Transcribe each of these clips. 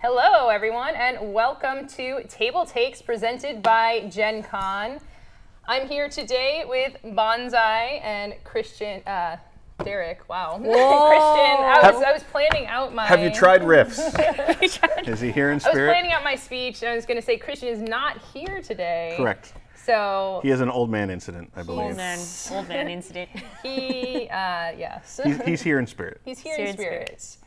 Hello, everyone, and welcome to TableTakes presented by Gen Con. I'm here today with Bonsai and Christian, Derek. Wow, Christian. I was planning out my. Have you tried riffs? Is he here in spirit? I was planning out my speech, and I was going to say Christian is not here today. Correct. So he has an old man incident, I believe. Old man incident. Yes. He's here in spirit. He's here in spirit.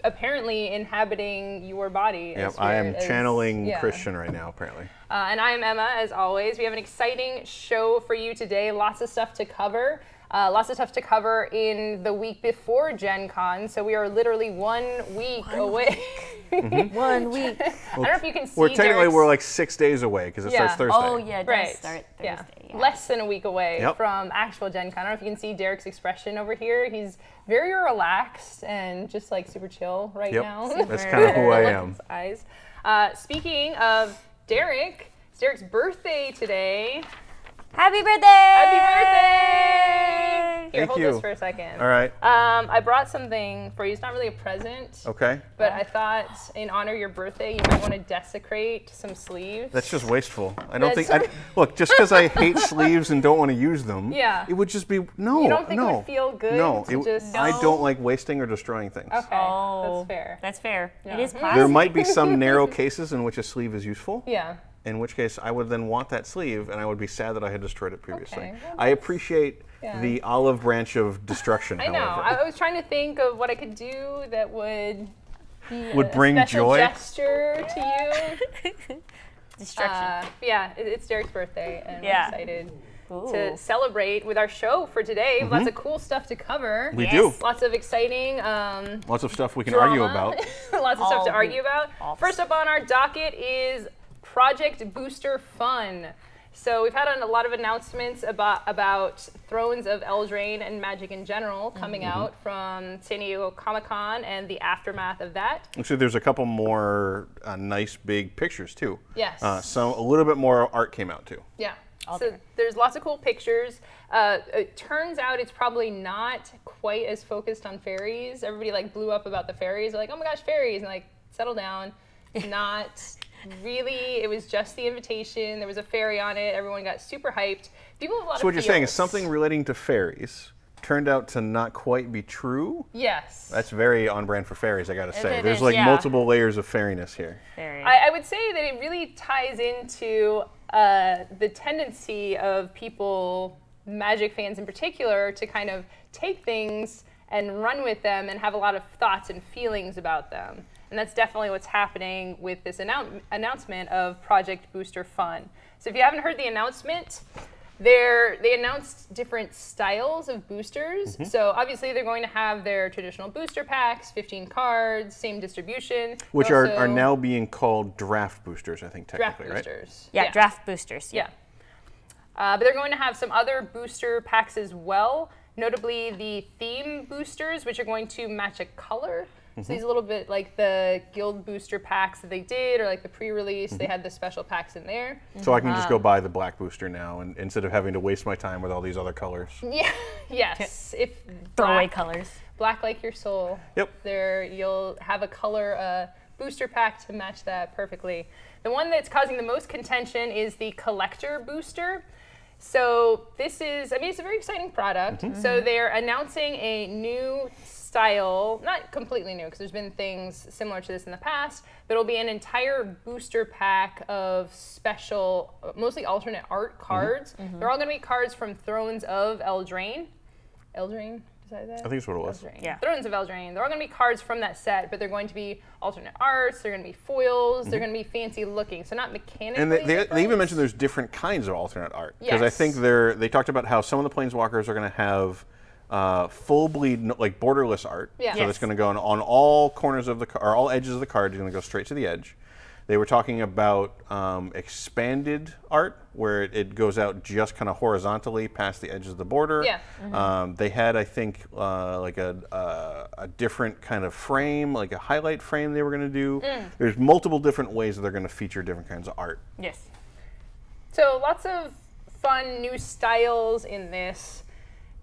Apparently inhabiting your body. Yep, I am channeling Christian right now, apparently. And I am Emma, as always. We have an exciting show for you today. Lots of stuff to cover. Lots of stuff to cover in the week before Gen Con. So we are literally 1 week away. 1 week. I don't know if you can see. We're like 6 days away because it starts Thursday. Oh yeah, it does start Thursday. Yeah. Less than a week away from actual Gen Con. I don't know if you can see Derek's expression over here. He's very relaxed and just like super chill right now. That's kind of who I am. His eyes. Speaking of Derek, it's Derek's birthday today. Happy birthday! Happy birthday! Here, hold this for a second. All right. I brought something for you. It's not really a present. Okay. But I thought, in honor of your birthday, you might want to desecrate some sleeves. That's just wasteful. I don't think. Look, just because I hate sleeves and don't want to use them, it would just be no. You don't think it would feel good? No, I don't like wasting or destroying things. Okay, that's fair. That's fair. Yeah. It is plastic. There might be some narrow cases in which a sleeve is useful. Yeah. In which case, I would then want that sleeve, and I would be sad that I had destroyed it previously. Okay, well, I appreciate the olive branch of destruction, I know. however. I was trying to think of what I could do that would be bring a special joy? gesture to you. Destruction. Yeah, it's Derek's birthday, and we're excited to celebrate with our show for today. Lots of cool stuff to cover. We do. Lots of exciting lots of stuff we can drama. argue about. Lots of stuff to argue about. First up on our docket is Project Booster Fun. So we've had a lot of announcements about Thrones of Eldraine and Magic in general coming out from San Diego Comic-Con and the aftermath of that. Actually, there's a couple more nice big pictures too. Yes. So a little bit more art came out too. Yeah. So there's lots of cool pictures. It turns out it's probably not quite as focused on fairies. Everybody like blew up about the fairies. They're like, oh my gosh, fairies, and like settle down. Not really. It was just the invitation. There was a fairy on it. Everyone got super hyped. People have a lot of So what you're saying is something relating to fairies turned out to not quite be true? Yes. That's very on brand for fairies, I gotta say. There's is, like multiple layers of fairiness here. I would say that it really ties into the tendency of people, Magic fans in particular, to kind of take things and run with them and have a lot of thoughts and feelings about them. And that's definitely what's happening with this announcement of Project Booster Fun. So if you haven't heard the announcement, they announced different styles of boosters. So obviously they're going to have their traditional booster packs, 15 cards, same distribution. Which are now being called draft boosters, I think, technically, draft boosters. Yeah, draft boosters. Yeah. But they're going to have some other booster packs as well, notably the theme boosters, which are going to match a color. So these a little bit like the guild booster packs that they did, or like the pre-release, they had the special packs in there. So I can just go buy the black booster now, and instead of having to waste my time with all these other colors. Yeah. Yes. If throwaway colors. Black like your soul. Yep. There, you'll have a color booster pack to match that perfectly. The one that's causing the most contention is the collector booster. So this is, I mean, it's a very exciting product. So they're announcing a new style, not completely new, because there's been things similar to this in the past, but it'll be an entire booster pack of special, mostly alternate art cards. They're all going to be cards from Thrones of Eldraine. Eldraine? Is that it? I think that's what it was. Eldraine. Yeah. Thrones of Eldraine. They're all going to be cards from that set, but they're going to be alternate arts, they're going to be foils, they're going to be fancy looking, so not mechanically And they even mentioned there's different kinds of alternate art. Because I think they talked about how some of the planeswalkers are going to have full bleed, like borderless art. Yeah. So it's going to go on all corners of the or all edges of the card. It's going to go straight to the edge. They were talking about expanded art, where it goes out just kind of horizontally past the edges of the border. Yeah. They had, I think, like a different kind of frame, like a highlight frame they were going to do. There's multiple different ways that they're going to feature different kinds of art. Yes. So lots of fun new styles in this.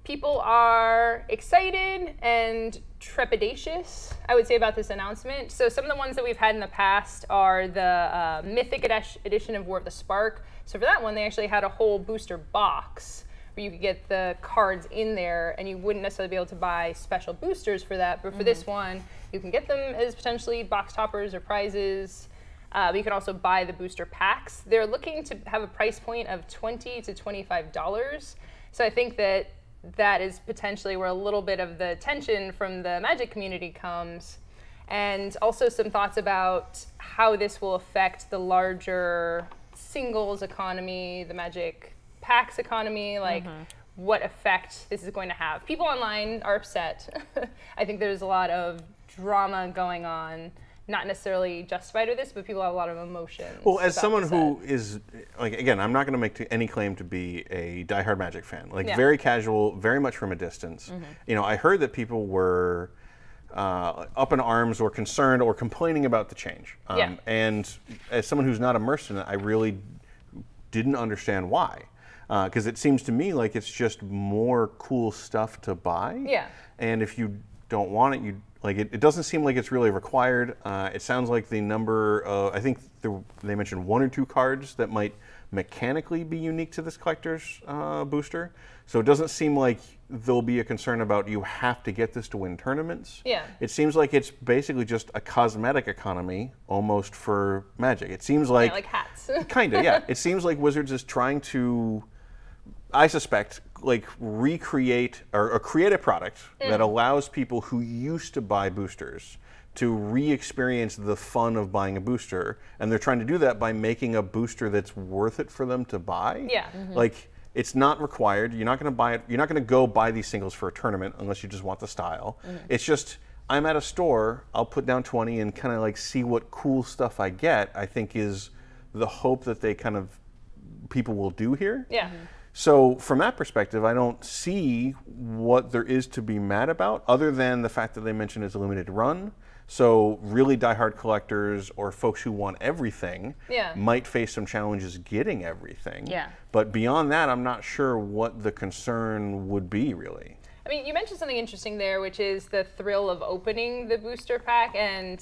people are excited and trepidatious, I would say, about this announcement. So some of the ones that we've had in the past are the Mythic edition of War of the Spark. So for that one, they actually had a whole booster box where you could get the cards in there, and you wouldn't necessarily be able to buy special boosters for that. But for this one, you can get them as potentially box toppers or prizes. But you can also buy the booster packs. They're looking to have a price point of $20 to $25. So I think that is potentially where a little bit of the tension from the Magic community comes. And also some thoughts about how this will affect the larger singles economy, the Magic packs economy, like what effect this is going to have. People online are upset. I think there's a lot of drama going on, not necessarily justified with this, but people have a lot of emotions. Well, as someone who is, like, again, I'm not going to make any claim to be a diehard Magic fan. Like, very casual, very much from a distance. You know, I heard that people were up in arms or concerned or complaining about the change. And as someone who's not immersed in it, I really didn't understand why. Because it seems to me like it's just more cool stuff to buy. And if you don't want it, it doesn't seem like it's really required. It sounds like the number of, I think they mentioned 1 or 2 cards that might mechanically be unique to this collector's booster. So it doesn't seem like there'll be a concern about you have to get this to win tournaments. It seems like it's basically just a cosmetic economy almost for Magic. It seems like... like hats. Kind of, yeah. It seems like Wizards is trying to, I suspect, like recreate or create a product that allows people who used to buy boosters to re-experience the fun of buying a booster, and they're trying to do that by making a booster that's worth it for them to buy. Like, it's not required. You're not going to buy it. You're not going to go buy these singles for a tournament unless you just want the style. It's just, I'm at a store, I'll put down 20 and kind of like see what cool stuff I get, I think is the hope that they kind of, people will do here. So from that perspective, I don't see what there is to be mad about, other than the fact that they mentioned it's a limited run. So really diehard collectors or folks who want everything might face some challenges getting everything. But beyond that, I'm not sure what the concern would be, really. I mean, you mentioned something interesting there, which is the thrill of opening the booster pack. And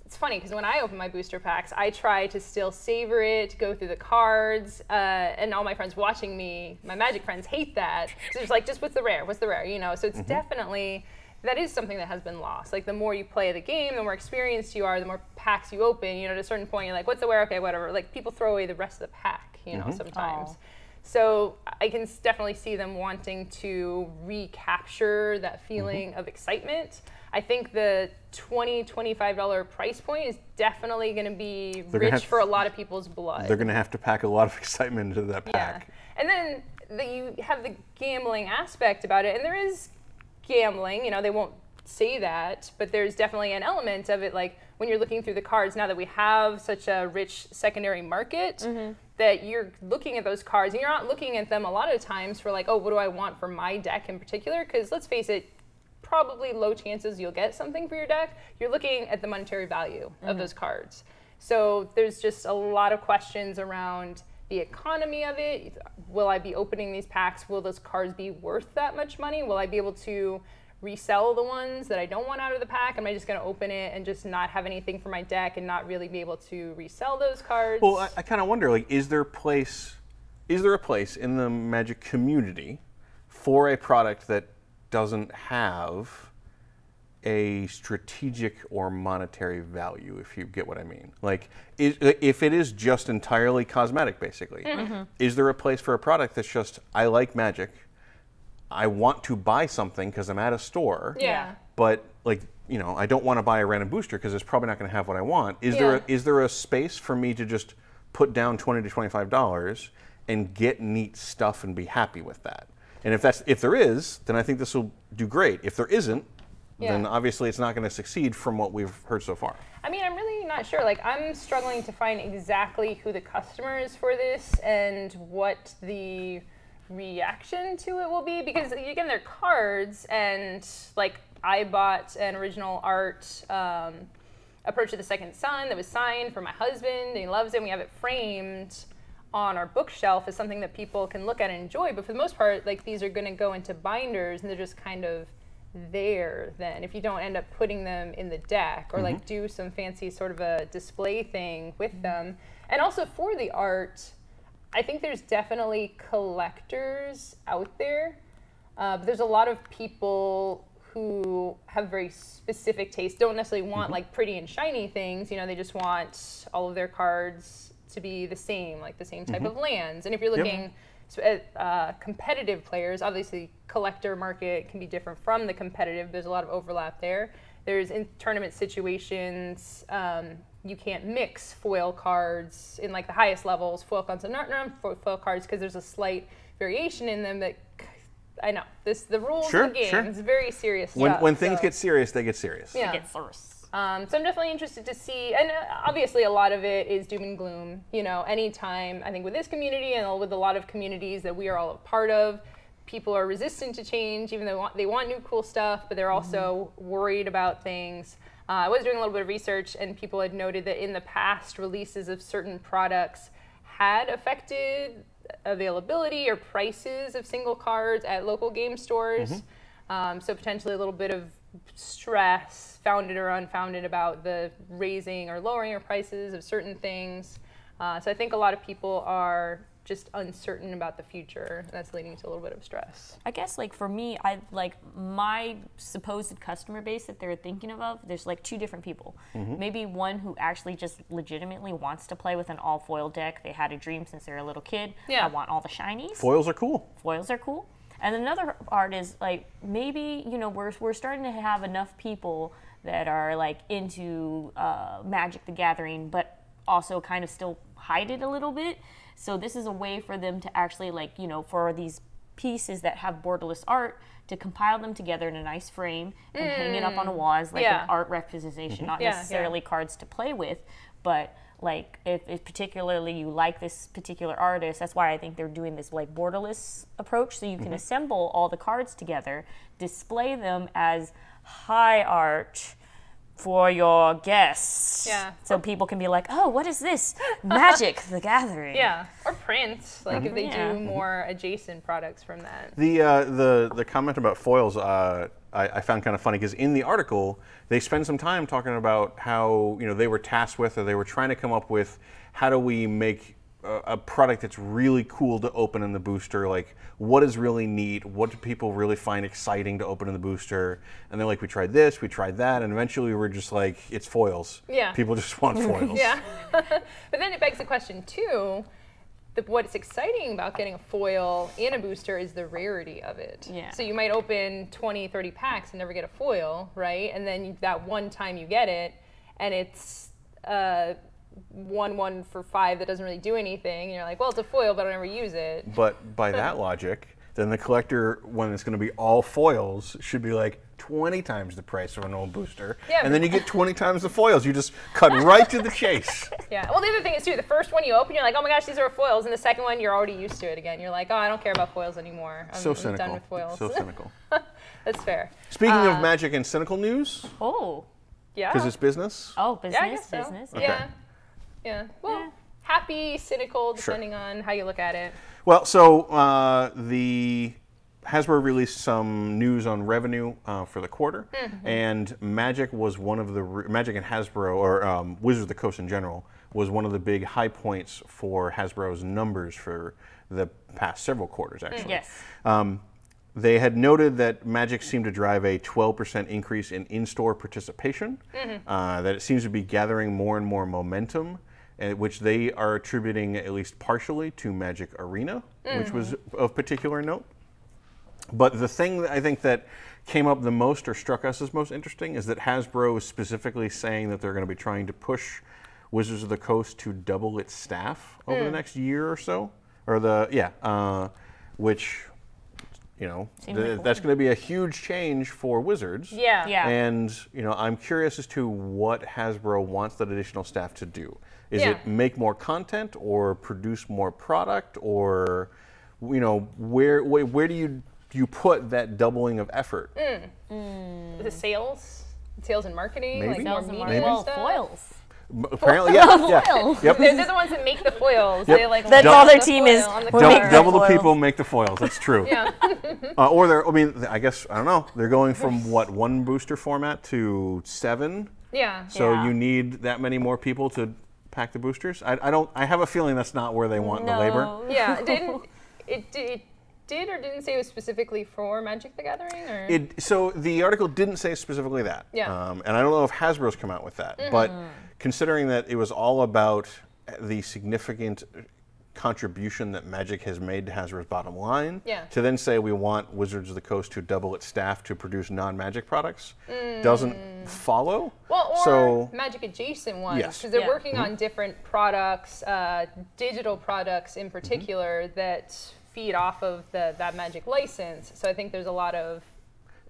it's funny, because when I open my booster packs, I try to still savor it, go through the cards, and all my friends watching me, my Magic friends, hate that. So it's like, just what's the rare, you know? So it's definitely, that is something that has been lost. Like, the more you play the game, the more experienced you are, the more packs you open, you know, at a certain point, you're like, what's the rare? Okay, whatever. Like, people throw away the rest of the pack, you know, sometimes. So I can definitely see them wanting to recapture that feeling of excitement. I think the $20, $25 price point is definitely going to be rich for a lot of people's blood. They're going to have to pack a lot of excitement into that pack. And then you have the gambling aspect about it, and there is gambling. You know, they won't say that, but there's definitely an element of it, like when you're looking through the cards, now that we have such a rich secondary market, that you're looking at those cards, and you're not looking at them a lot of times for like, oh, what do I want for my deck in particular? Because let's face it, probably low chances you'll get something for your deck. You're looking at the monetary value of those cards. So there's just a lot of questions around the economy of it. Will I be opening these packs? Will those cards be worth that much money? Will I be able to resell the ones that I don't want out of the pack? Am I just going to open it and just not have anything for my deck and not really be able to resell those cards? Well, I kind of wonder, like, is there a place in the Magic community for a product that doesn't have a strategic or monetary value, if you get what I mean? Like, if it is just entirely cosmetic, basically, is there a place for a product that's just, I like Magic, I want to buy something because I'm at a store, but, like, you know, I don't want to buy a random booster because it's probably not going to have what I want. Is there a space for me to just put down $20 to $25 and get neat stuff and be happy with that? And if there is, then I think this will do great. If there isn't, then obviously it's not going to succeed from what we've heard so far. I mean, I'm really not sure. Like, I'm struggling to find exactly who the customer is for this and what the reaction to it will be, because you get their cards, and like, I bought an original art Approach of the Second Sun that was signed for my husband, and he loves it, and we have it framed on our bookshelf as something that people can look at and enjoy. But for the most part, like these are going to go into binders, and they're just kind of there then if you don't end up putting them in the deck or like do some fancy sort of a display thing with them. And also for the art, I think there's definitely collectors out there. But there's a lot of people who have very specific tastes, don't necessarily want like pretty and shiny things, you know, they just want all of their cards to be the same, like the same type of lands. And if you're looking at competitive players, obviously collector market can be different from the competitive. There's a lot of overlap there. There's in tournament situations, you can't mix foil cards in like the highest levels, foil cards and non-foil cards, because there's a slight variation in them that I know. The rules of the game is very serious stuff. When things get serious, they get serious. Yeah. They get serious. So I'm definitely interested to see, and obviously a lot of it is doom and gloom. You know, anytime, I think with this community and with a lot of communities that we are all a part of, people are resistant to change, even though they want new cool stuff, but they're also worried about things. I was doing a little bit of research, and people had noted that in the past, releases of certain products had affected availability or prices of single cards at local game stores. So potentially a little bit of stress, founded or unfounded, about the raising or lowering of prices of certain things. So I think a lot of people are just uncertain about the future, and that's leading to a little bit of stress. I guess like for me, I like my supposed customer base that they're thinking of, there's like two different people. Maybe one who actually just legitimately wants to play with an all foil deck. They had a dream since they were a little kid. I want all the shinies. Foils are cool. Foils are cool. And another part is like maybe, you know, we're starting to have enough people that are like into Magic the Gathering, but also kind of still hide it a little bit. So this is a way for them to actually, like, you know, for these pieces that have borderless art, to compile them together in a nice frame and hang it up on a wall as like an art representation, not necessarily cards to play with, but like if particularly you like this particular artist, that's why I think they're doing this like borderless approach, so you can assemble all the cards together, display them as high art for your guests. So people can be like, oh, what is this? Magic the Gathering. Or print, like if they do more adjacent products from that. The comment about foils I found kind of funny, because in the article they spend some time talking about how, you know, they were tasked with, or they were trying to come up with, how do we make a product that's really cool to open in the booster, like what is really neat, what do people really find exciting to open in the booster, and they're like, we tried this, we tried that, and eventually we're just like, it's foils. People just want foils. But then it begs the question too, what's exciting about getting a foil in a booster is the rarity of it. So you might open 20, 30 packs and never get a foil, right? And then that one time you get it, and it's 1/1 for 5 that doesn't really do anything, and you're like, well, it's a foil, but I'll never use it. But by that logic, then the collector, when it's going to be all foils, should be like 20 times the price of an old booster, and then you get 20 times the foils. You just cut right to the chase. Well, the other thing is too, the first one you open, you're like, oh my gosh, these are foils, and the second one, you're already used to it again. You're like, oh, I don't care about foils anymore. I'm done with foils. So cynical. That's fair. Speaking of magic and cynical news. Because it's business. Business, I guess so. business. Well, happy, cynical, depending on how you look at it. Well, so the Hasbro released some news on revenue for the quarter, and Magic was one of the Magic and Hasbro, or Wizards of the Coast in general, was one of the big high points for Hasbro's numbers for the past several quarters, actually. They had noted that Magic seemed to drive a 12% increase in in-store participation, that it seems to be gathering more and more momentum, which they are attributing at least partially to Magic Arena, which was of particular note. But the thing that I think that came up the most, or struck us as most interesting, is that Hasbro is specifically saying that they're going to be trying to push Wizards of the Coast to double its staff over the next year or so, or which, you know, that's going to be a huge change for Wizards. And, you know, I'm curious as to what Hasbro wants that additional staff to do. Is it make more content, or produce more product, or, you know, where do you put that doubling of effort? The sales and marketing, maybe? like more Sales and media marketing. stuff. Foils. Apparently, yeah. Foil. Yep. They're the ones that make the foils. Yep. They like That's love all their the team foil is. on the We're cover. making Double the foils. people make the foils. That's true. Yeah. Or they're, I mean, I guess, I don't know. They're going from what, 1 booster format to 7? Yeah. So Yeah. you need that many more people to pack the boosters? I have a feeling that's not where they want the labor. Yeah. It did or didn't say it was specifically for Magic the Gathering? Or? So the article didn't say specifically that. Yeah. And I don't know if Hasbro's come out with that. But considering that it was all about the significant contribution that Magic has made to Hasbro's bottom line, to then say we want Wizards of the Coast to double its staff to produce non-Magic products doesn't follow. Well, or so, Magic adjacent ones, Yes. because they're working on different products, digital products in particular, that feed off of that Magic license. So I think there's a lot of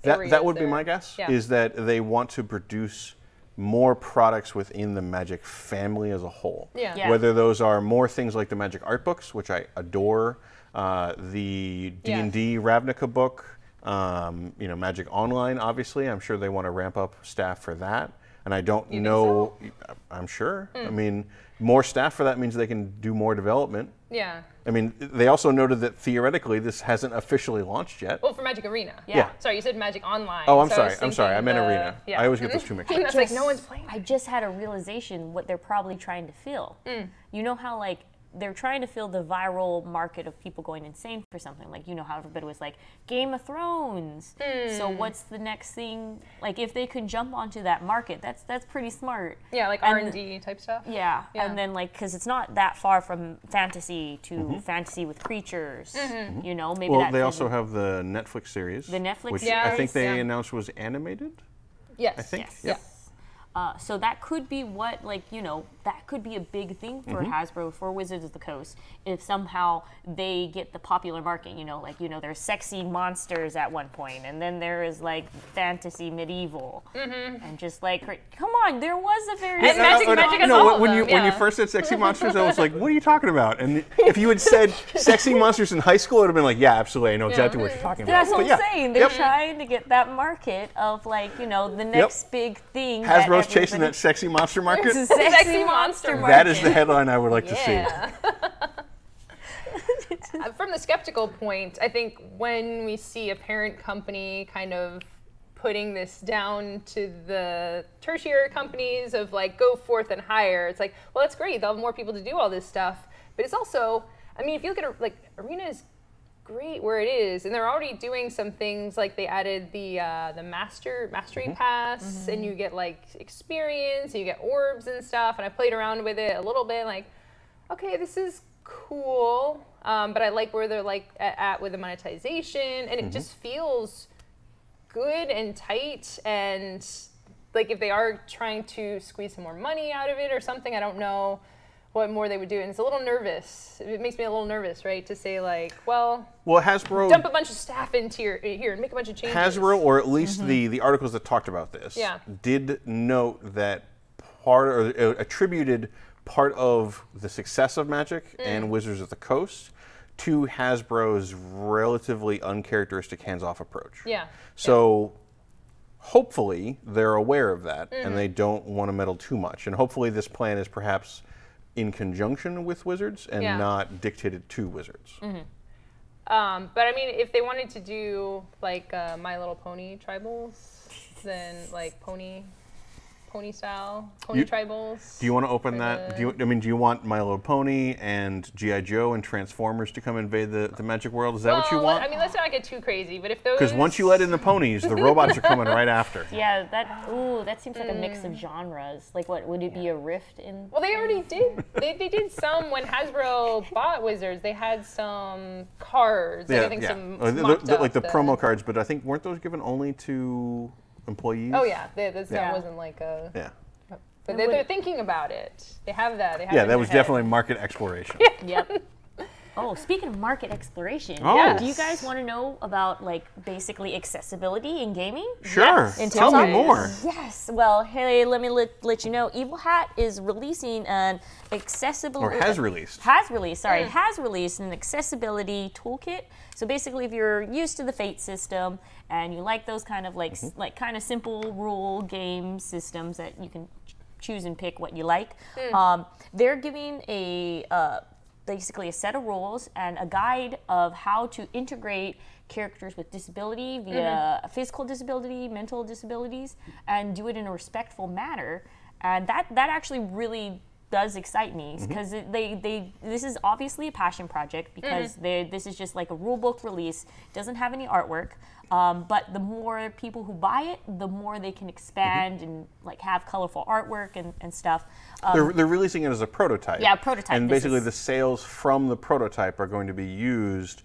that would be there. my guess, Yeah. is that they want to produce more products within the Magic family as a whole. Yeah. Yeah. Whether those are more things like the Magic art books, which I adore, the D&D Ravnica book, you know, Magic Online, obviously. I'm sure they want to ramp up staff for that. And I don't know, I'm sure. I mean, more staff for that means they can do more development. Yeah. I mean, they also noted that theoretically this hasn't officially launched yet. Well, for Magic Arena. Yeah. Sorry, you said Magic Online. Oh, I'm so sorry. I'm sorry. I meant Arena. Yeah. I always get those two mixed up. That's like no one's playing. I just had a realization what they're probably trying to fill. You know how like they're trying to fill the viral market of people going insane for something. Like, you know how everybody was like, Game of Thrones. So what's the next thing? Like, if they could jump onto that market, that's pretty smart. Yeah, like And R&D type stuff. Yeah. And then like, because it's not that far from fantasy to fantasy with creatures. You know, maybe Well, that they could also be- have the Netflix series. The Netflix which series, I think they yeah. announced was animated. Yes. I think. Yes. Yep. So that could be what, like, you know, that could be a big thing for Hasbro, for Wizards of the Coast, if somehow they get the popular market, you know, like, you know, there's sexy monsters at one point, and then there is, like, fantasy medieval, and just, like, come on, there was a very... And Magic has no, all of when them, when you yeah. first said sexy monsters, I was like, what are you talking about? And if you had said sexy monsters in high school, it would have been like, yeah, absolutely, I know exactly what you're talking about. That's what But I'm yeah. saying. They're trying to get that market of, like, you know, the next big thing. Hasbro's chasing that sexy monster market. It's a sexy monster market. That is the headline I would like to see. Yeah. From the skeptical point, I think when we see a parent company kind of putting this down to the tertiary companies of like, go forth and hire, it's like, well, that's great. They'll have more people to do all this stuff. But it's also, I mean, if you look at like Arena is great where it is, and they're already doing some things like they added the mastery pass, and you get like experience, and you get orbs and stuff. And I played around with it a little bit, like, okay, this is cool, but I like where they're like at with the monetization, and it just feels good and tight. And like if they are trying to squeeze some more money out of it or something, I don't know what more they would do. And it's a little nervous. It makes me a little nervous, right? To say like, well, Hasbro dump a bunch of staff into here and make a bunch of changes. Hasbro, or at least the articles that talked about this, did note that attributed part of the success of Magic and Wizards of the Coast to Hasbro's relatively uncharacteristic hands-off approach. Yeah. So hopefully they're aware of that and they don't want to meddle too much. And hopefully this plan is perhaps in conjunction with Wizards and not dictated to Wizards. But I mean, if they wanted to do like My Little Pony tribals, then like pony style tribals. Do you want to open that? Do you want My Little Pony and G.I. Joe and Transformers to come invade the Magic world? Is that what you want? I mean, let's not get too crazy, but if those... Because once you let in the ponies, the robots are coming right after. Yeah, that seems like a mix of genres. Like, what would it be, a rift in? Well, they already did. They did some when Hasbro bought Wizards. They had some cards. I think some like the promo cards, but I think weren't those given only to employees? Oh yeah, that wasn't like a. Yeah. But they're thinking about it. They have that. They have Yeah, that was definitely market exploration. Yep. Oh, speaking of market exploration, Oh. do you guys want to know about like basically accessibility in gaming? Sure. In Tell me tabletop? more. Yes. Well, hey, let me let you know. Evil Hat is releasing an accessible Has released an accessibility toolkit. So basically, if you're used to the Fate system and you like those kind of like kind of simple rule game systems that you can choose and pick what you like. They're giving a basically a set of rules and a guide of how to integrate characters with disability via physical disability, mental disabilities, and do it in a respectful manner. And that actually really does excite me, because this is obviously a passion project, because this is just like a rule book release, doesn't have any artwork, but the more people who buy it, the more they can expand and like have colorful artwork and stuff. They're releasing it as a prototype. Yeah, prototype. And basically the sales from the prototype are going to be used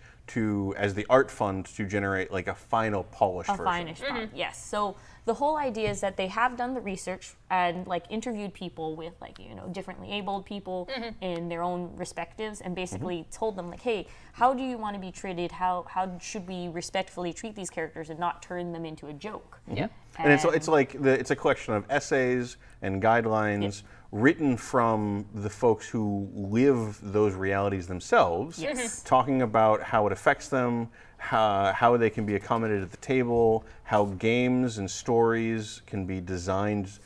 as the art fund to generate like a final polished version. Finished product, yes. So the whole idea is that they have done the research and like interviewed people with like, you know, differently abled people in their own respectives, and basically told them like, hey, how do you want to be treated? How should we respectfully treat these characters and not turn them into a joke? Yeah. And it's a collection of essays and guidelines written from the folks who live those realities themselves, talking about how it affects them, how they can be accommodated at the table, how games and stories can be designed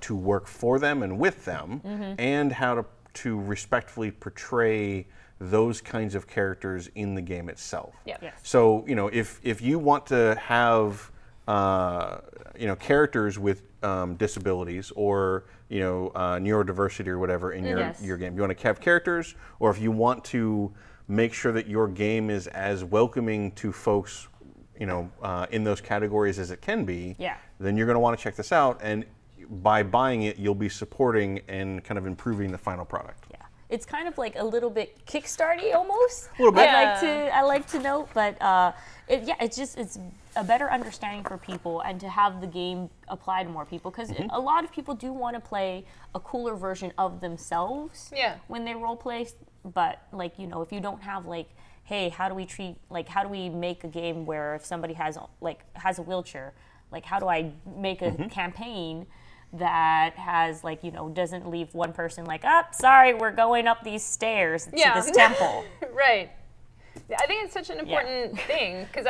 to work for them and with them, and how to respectfully portray those kinds of characters in the game itself. Yeah. Yes. So, you know, if you want to have you know, characters with disabilities or, you know, neurodiversity or whatever in your game, you want to have characters, or if you want to make sure that your game is as welcoming to folks, you know, in those categories as it can be, then you're going to want to check this out, and by buying it, you'll be supporting and kind of improving the final product. Yeah. It's kind of like a little bit Kickstarter-y almost. A little bit. I like to note, but it's a better understanding for people, and to have the game apply to more people, because a lot of people do want to play a cooler version of themselves when they role play. But like, you know, if you don't have like, hey, how do we make a game where if somebody has a wheelchair, like how do I make a campaign that has like, you know, doesn't leave one person like, sorry, we're going up these stairs to this temple. Right. I think it's such an important thing, because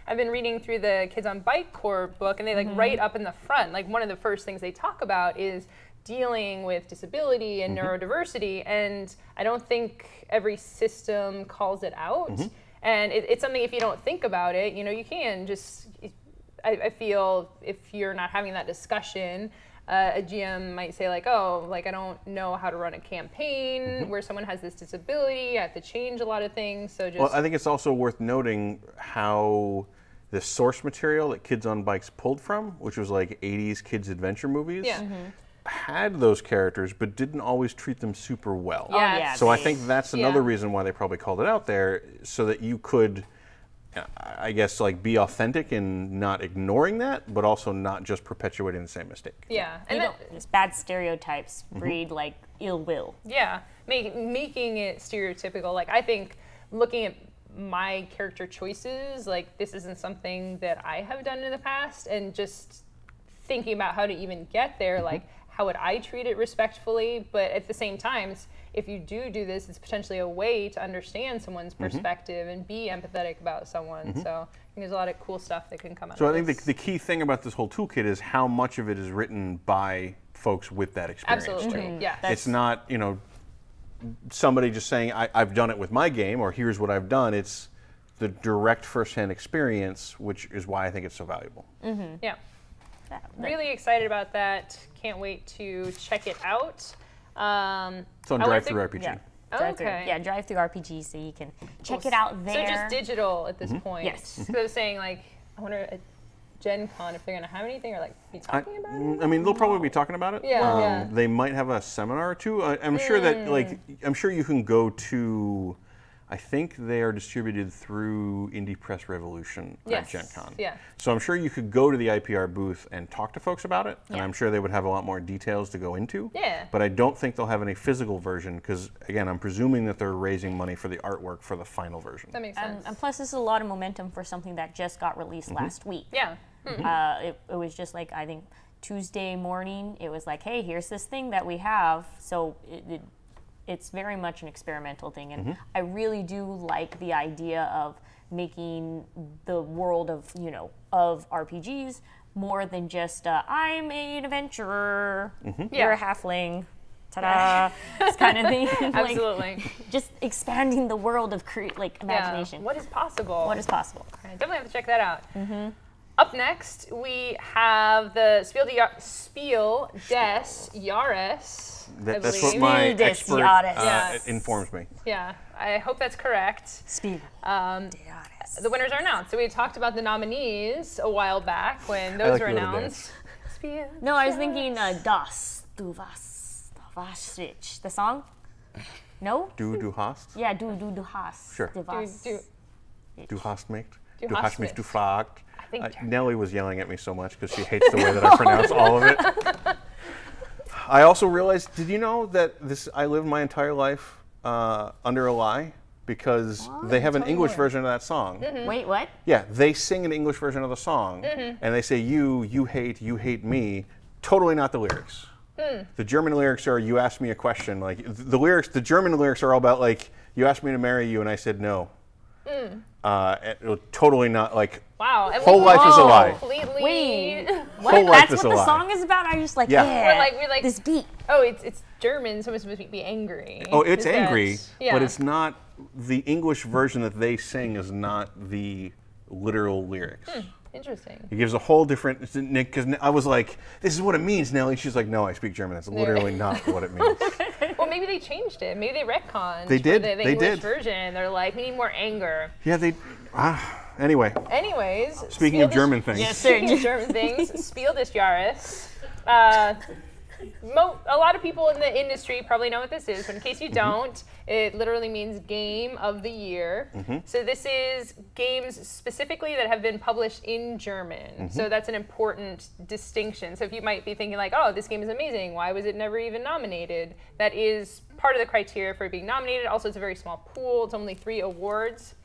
I've been reading through the Kids on Bike Corps book, and they like right up in the front, like one of the first things they talk about is dealing with disability and neurodiversity, and I don't think every system calls it out. And it's something, if you don't think about it, you know, you can just, I feel if you're not having that discussion, a GM might say like, oh, like I don't know how to run a campaign where someone has this disability, I have to change a lot of things, so just... Well, I think it's also worth noting how the source material that Kids on Bikes pulled from, which was like 80s kids adventure movies, had those characters but didn't always treat them super well. So I think that's another reason why they probably called it out there, so that you could, I guess, like be authentic in not ignoring that, but also not just perpetuating the same mistake. Yeah, and just bad stereotypes breed like ill will. Yeah, making it stereotypical. Like, I think looking at my character choices, like this isn't something that I have done in the past, and just thinking about how to even get there, like how would I treat it respectfully, but at the same time, if you do this, it's potentially a way to understand someone's perspective and be empathetic about someone. So I think there's a lot of cool stuff that can come out of this. So I think the key thing about this whole toolkit is how much of it is written by folks with that experience. Absolutely, yeah. It's not, you know, somebody just saying, I've done it with my game, or here's what I've done. It's the direct firsthand experience, which is why I think it's so valuable. Yeah. Really excited about that. Can't wait to check it out. It's on Drive-Thru RPG. Yeah. Okay. Yeah, Drive-Thru RPG, so you can check it out there. So just digital at this point. Yes. So I was saying, like, I wonder at Gen Con if they're going to have anything, or like be talking about it. I mean, they'll probably be talking about it. Yeah. They might have a seminar or two. I'm sure that, like, I'm sure you can go to, I think they are distributed through Indie Press Revolution at Gen Con. Yeah. So I'm sure you could go to the IPR booth and talk to folks about it, and I'm sure they would have a lot more details to go into. Yeah. But I don't think they'll have any physical version, because, again, I'm presuming that they're raising money for the artwork for the final version. That makes sense. And plus, this is a lot of momentum for something that just got released last week. Yeah. It was just like, I think, Tuesday morning, it was like, hey, here's this thing that we have. So it's very much an experimental thing, and I really do like the idea of making the world of, you know, of RPGs more than just I'm an adventurer, Mm-hmm. you're a halfling, ta-da, this kind of thing. Like, Absolutely. just expanding the world of imagination. Yeah. What is possible? What is possible? I definitely have to check that out. Up next, we have the Spiel des Jahres. That's believe. what my Spiel des expert Jahres. Yes. informs me. Yeah, I hope that's correct. Spiel des Jahres. The winners are announced. So we talked about the nominees a while back when I those like were the little announced. Spiel No, I was des thinking Jahres. Das, du was ich. The song? No? Du hast? Yeah, du hast. Sure. Du was. Du hast mich? Du Du hast hast mich mich. gefragt. think Nellie was yelling at me so much because she hates the way that I pronounce all of it. I also realized, did you know that I lived my entire life under a lie? Because they have an English version of that song. Wait, what? Yeah, they sing an English version of the song, and they say you hate me. Totally not the lyrics. The German lyrics are, you asked me a question. Like the German lyrics are all about like, you asked me to marry you, and I said no. Totally not like. Wow. And Whole life is a lie. Completely. Wait, Whole what? life That's is what a the lie. song is about? I'm just like, Yeah. yeah, We're like this beat. Oh, it's German, so it's supposed to be angry. Oh, it's Is that- angry, yeah. but it's not. The English version that they sing is not the literal lyrics. Interesting. It gives a whole different. Because I was like, "This is what it means, Nellie." She's like, "No, I speak German. That's literally not what it means." Well, maybe they changed it. Maybe they retconned. They did. The They English did. version. They're like, we need more anger. Yeah, they. Anyway, Anyways. speaking Spiel of des- German things, Yes, sir. Speaking of German things, Spiel des Jahres. A lot of people in the industry probably know what this is, but in case you don't, it literally means Game of the Year. So this is games specifically that have been published in German. So that's an important distinction. So if you might be thinking like, oh, this game is amazing, why was it never even nominated? That is part of the criteria for it being nominated. Also, it's a very small pool. It's only 3 awards.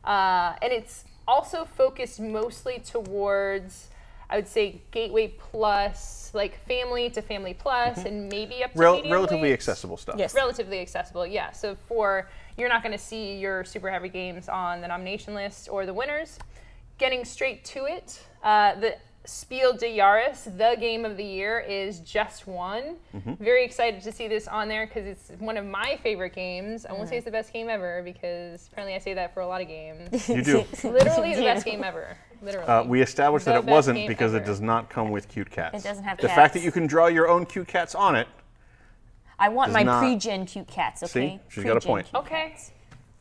And it's also focused mostly towards, I would say, Gateway Plus, like Family to Family Plus, and maybe up to medium relatively weight. accessible stuff. Yes. Relatively accessible, yeah. So you're not going to see your super heavy games on the nomination list or the winners. Getting straight to it, the Spiel des Jahres, the game of the year, is Just One. Very excited to see this on there because it's one of my favorite games. I won't say it's the best game ever because apparently I say that for a lot of games. You do. Literally the best game ever. Literally. We established that The it best wasn't game because it ever. does not come with cute cats. It doesn't have the cats. fact that you can draw your own cute cats on it. I want Does my not- pre-gen cute cats, okay? See? She's got a point. Pre-gen cute Okay. cats.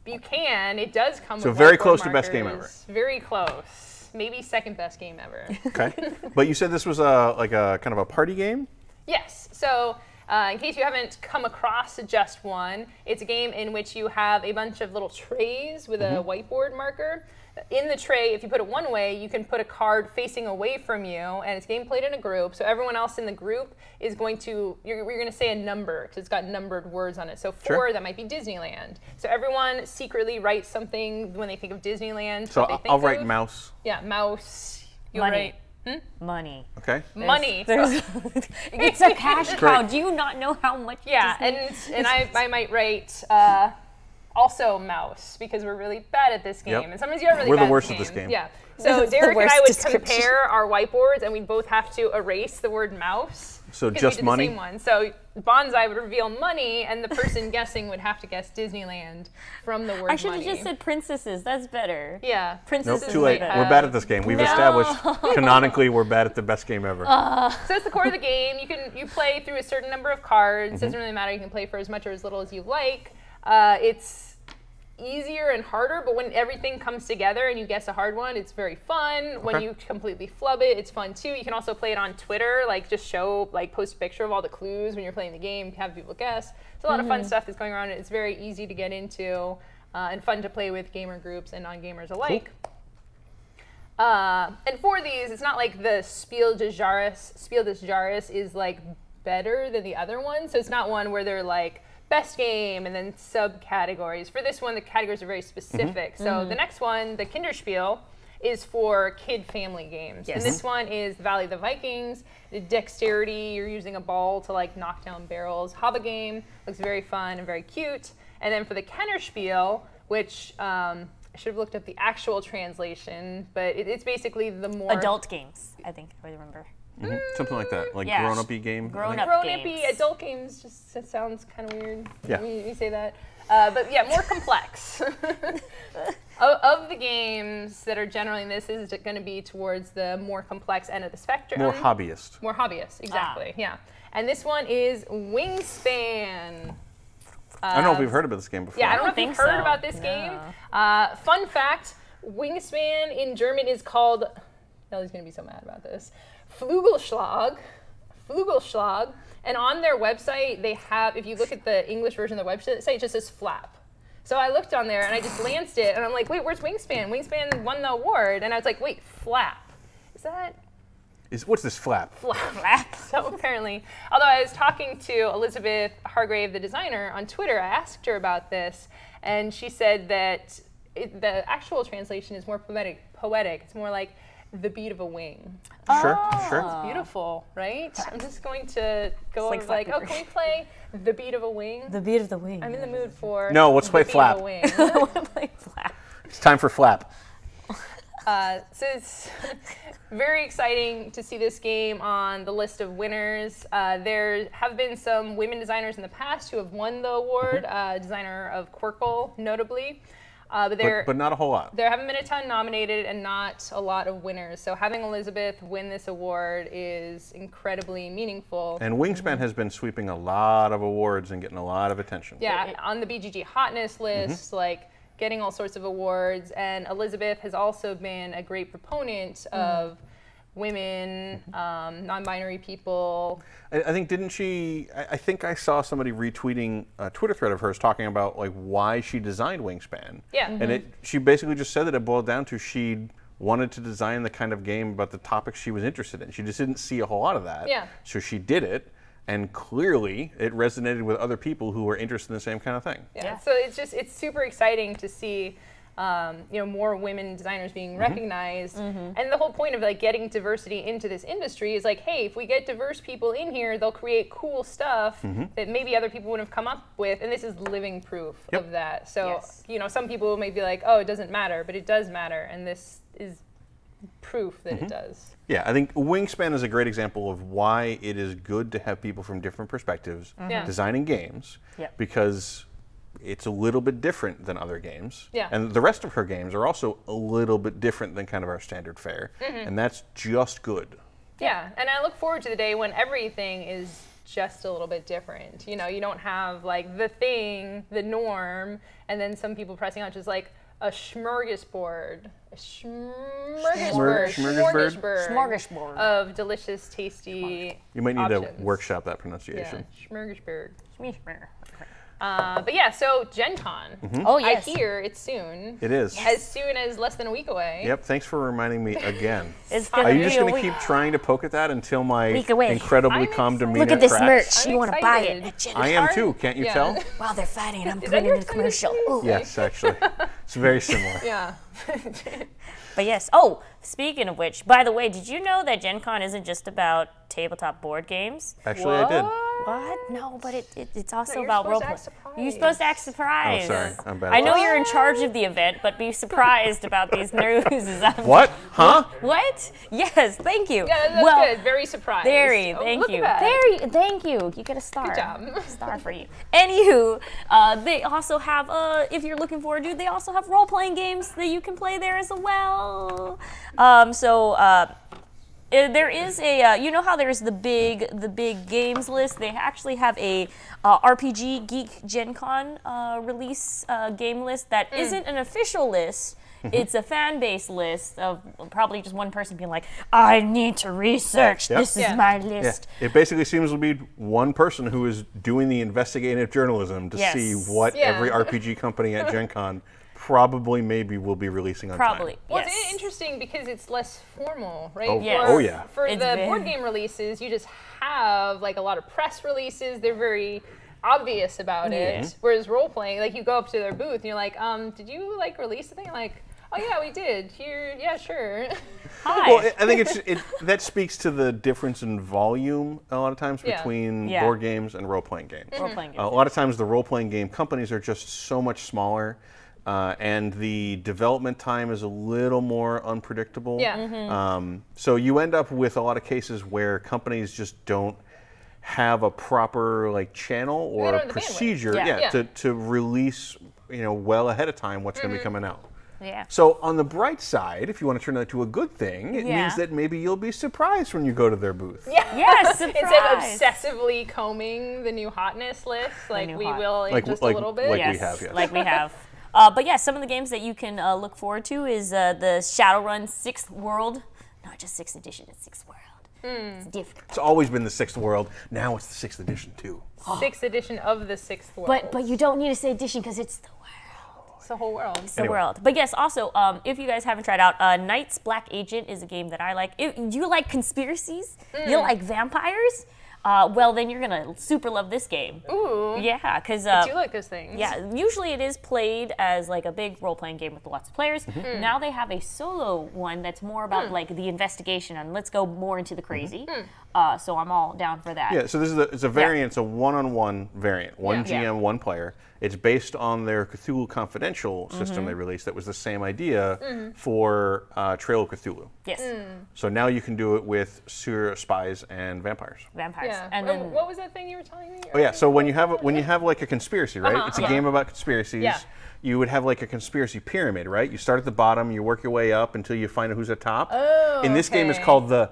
You can. It does come So with very whiteboard close to best game markers. Very close. Maybe second best game ever. Okay. But you said this was like a kind of a party game? Yes. So in case you haven't come across Just One, it's a game in which you have a bunch of little trays with a whiteboard marker. In the tray, if you put it one way, you can put a card facing away from you, and it's game played in a group. So everyone else in the group is going to, you're going to say a number because it's got numbered words on it. So 4, Sure. that might be Disneyland. So everyone secretly writes something when they think of Disneyland. So what they think I'll write of. mouse. Yeah, mouse. You'll Money. write Money. Okay. money. It's a cash cow. Correct. Do you not know how much? Yeah, Disney- and I might write also mouse because we're really bad at this game. Yep. And sometimes you're really We're the bad worst at at this game. Yeah. So This is the Derek and worst I would description. compare our whiteboards, and we'd both have to erase the word mouse. So 'cause just we did money? The same one. So Bonsai would reveal money, and the person guessing would have to guess Disneyland from the word I should have money. just said princesses. That's better. Yeah. Nope, Princesses. too late. might We're have- bad at this game. We've established canonically we're bad at the best game ever. So it's the core of the game. You play through a certain number of cards. Doesn't really matter. You can play for as much or as little as you like. It's easier and harder, but when everything comes together and you guess a hard one, it's very fun. When Okay. you completely flub it, it's fun too. You can also play it on Twitter, like just post a picture of all the clues when you're playing the game, have people guess. It's a lot of fun stuff that's going around. It's very easy to get into and fun to play with gamer groups and non-gamers alike. And for these, it's not like the Spiel des Jahres is like better than the other one. So it's not one where they're like best game and then subcategories. For this one, the categories are very specific. So the next one, the Kinderspiel, is for kid family games. Yes. And this one is the Valley of the Vikings, the dexterity, you're using a ball to like knock down barrels. Hobby game, looks very fun and very cute. And then for the Kennerspiel, which I should have looked up the actual translation, but it's basically the more Adult games, I think I remember. Something like that, like Yeah. grown-up-y game. Grown-up grown-up-y games. adult games. Just that sounds kind of weird. Yeah. when you say that. But yeah, more complex. of the games that are generally, this is going to be towards the more complex end of the spectrum. More hobbyist. More hobbyist, exactly. Yeah. And this one is Wingspan. I don't know if we've heard about this game before. Yeah, I don't know if think you've heard so. about this No. game. Fun fact, Wingspan in German is called, Ellie's going to be so mad about this, Flügelschlag. And on their website, they have, if you look at the English version of the website, it just says flap. So I looked on there and I just glanced it and I'm like, wait, where's Wingspan? Wingspan won the award. And I was like, wait, flap. Is that? What's this flap? Flap. So apparently, although I was talking to Elizabeth Hargrave, the designer, on Twitter, I asked her about this, and she said that the actual translation is more poetic. It's more like the beat of a wing. Sure. It's beautiful, right? I'm just going to go over like oh, can we play the beat of a wing? The beat of the wing. I'm in the mood for No, let's the play beat flap. of a wing. I want to play flap. It's time for flap. So it's very exciting to see this game on the list of winners. There have been some women designers in the past who have won the award, designer of Quirkle, notably. But not a whole lot. There haven't been a ton nominated and not a lot of winners. So having Elizabeth win this award is incredibly meaningful. And Wingspan has been sweeping a lot of awards and getting a lot of attention. Yeah, on the BGG hotness list, like getting all sorts of awards. And Elizabeth has also been a great proponent of women, non-binary people. I think, didn't she, I think I saw somebody retweeting a Twitter thread of hers talking about like why she designed Wingspan. Yeah. And she basically just said that it boiled down to she wanted to design the kind of game about the topics she was interested in. She just didn't see a whole lot of that. Yeah. So she did it, and clearly it resonated with other people who were interested in the same kind of thing. Yeah. So it's super exciting to see more women designers being recognized. And the whole point of like getting diversity into this industry is like, hey, if we get diverse people in here, they'll create cool stuff that maybe other people wouldn't have come up with. And this is living proof of that. So, some people may be like, oh, it doesn't matter, but it does matter. And this is proof that it does. Yeah, I think Wingspan is a great example of why it is good to have people from different perspectives designing games, because it's a little bit different than other games. Yeah. And the rest of her games are also a little bit different than kind of our standard fare. And that's just good. Yeah, and I look forward to the day when everything is just a little bit different. You don't have like the thing, the norm, and then some people pressing out just like a smorgasbord. A Smorgasbord. Of delicious, tasty You might need to options. workshop that pronunciation. Yeah, smorgasbord. Smorgasbord. But yeah, so Gen Con. Oh, yes. I hear it's soon. It is. As soon as less than a week away. Yep, thanks for reminding me again. It's Are gonna you be just a going to week. keep trying to poke at that until my Week away. incredibly I'm calm excited. demeanor Look at this cracks? merch. I'm You want to buy excited. it at Gen I am Con? too, can't you Yeah. tell? Wow, they're fighting. I'm that putting your in the commercial. Ooh. Yes, actually. It's very similar. Yeah. But yes. Oh, speaking of which, by the way, did you know that Gen Con isn't just about tabletop board games? Actually, I did. What? No, but it's also you're about supposed to role act surprised. You're supposed to act surprised. Oh, sorry. I'm bad. I know you're in charge of the event, but be surprised about these news. What? Huh? What? Yes, thank you. Yeah, that's well, good. Very surprised. Very, Oh, thank look you. at that. Very, thank you. You get a star. Good job. Star for you. Anywho, they also have, if you're looking forward to, they also have role-playing games that you can play there as well. There is a, you know how there's the big games list? They actually have a RPG Geek Gen Con release game list that isn't an official list. It's a fan-based list of probably just one person being like, I need to research. Yep. This is my Yeah. list. It basically seems to be one person who is doing the investigative journalism to Yes. see what Yeah. every RPG company at Gen Con maybe will be releasing on Probably. time. Well, Yes. it's interesting because it's less formal, right? Oh, Yes. oh, yeah. For It's the very- board game releases, you just have like a lot of press releases. They're very obvious about it. Whereas role playing, like you go up to their booth and you're like, did you like release the thing? Like, oh yeah, we did. Here, yeah, sure. Hi. Well, I think that speaks to the difference in volume a lot of times Yeah. between Yeah. board games and role-playing games. Role-playing games. A lot of times the role-playing game companies are just so much smaller and the development time is a little more unpredictable. Yeah. So you end up with a lot of cases where companies just don't have a proper like channel They or don't have the bandwidth. procedure Yeah. to release well ahead of time what's going to be coming out. Yeah. So on the bright side, if you want to turn that to a good thing, it Yeah. means that maybe you'll be surprised when you go to their booth. Yeah. Yes, Instead of surprise. obsessively combing the new hotness list, like new we hot. will in Like- just like- a little bit. like- Yes, we have, yes. like we have. But yeah, some of the games that you can look forward to is the Shadowrun 6th World. Not just 6th edition, it's 6th World. It's different. It's always been the 6th world. Now it's the 6th edition too. 6th edition of the 6th world. But you don't need to say edition because it's the world. it's the whole world. It's the world. But yes, also, if you guys haven't tried out, Knight's Black Agent is a game that I like. If you like conspiracies, you like vampires, well, then you're going to super love this game. Ooh. Yeah, because... I do like those things. Yeah, usually it is played as like a big role-playing game with lots of players. Now they have a solo one that's more about like the investigation and let's go more into the crazy. So I'm all down for that. Yeah, so this is it's a variant, it's a one-on-one variant, one Yeah. GM, one player. It's based on their Cthulhu Confidential system they released that was the same idea for Trail of Cthulhu. Yes, So now you can do it with sewer spies and vampires. vampires. Yeah. And Well, then what was that thing you were telling me? Oh yeah, so when you have like a conspiracy, right? It's a Yeah. game about conspiracies. Yeah. You would have like a conspiracy pyramid, right? You start at the bottom, you work your way up until you find out who's at top. Oh, In this game, it's okay. called the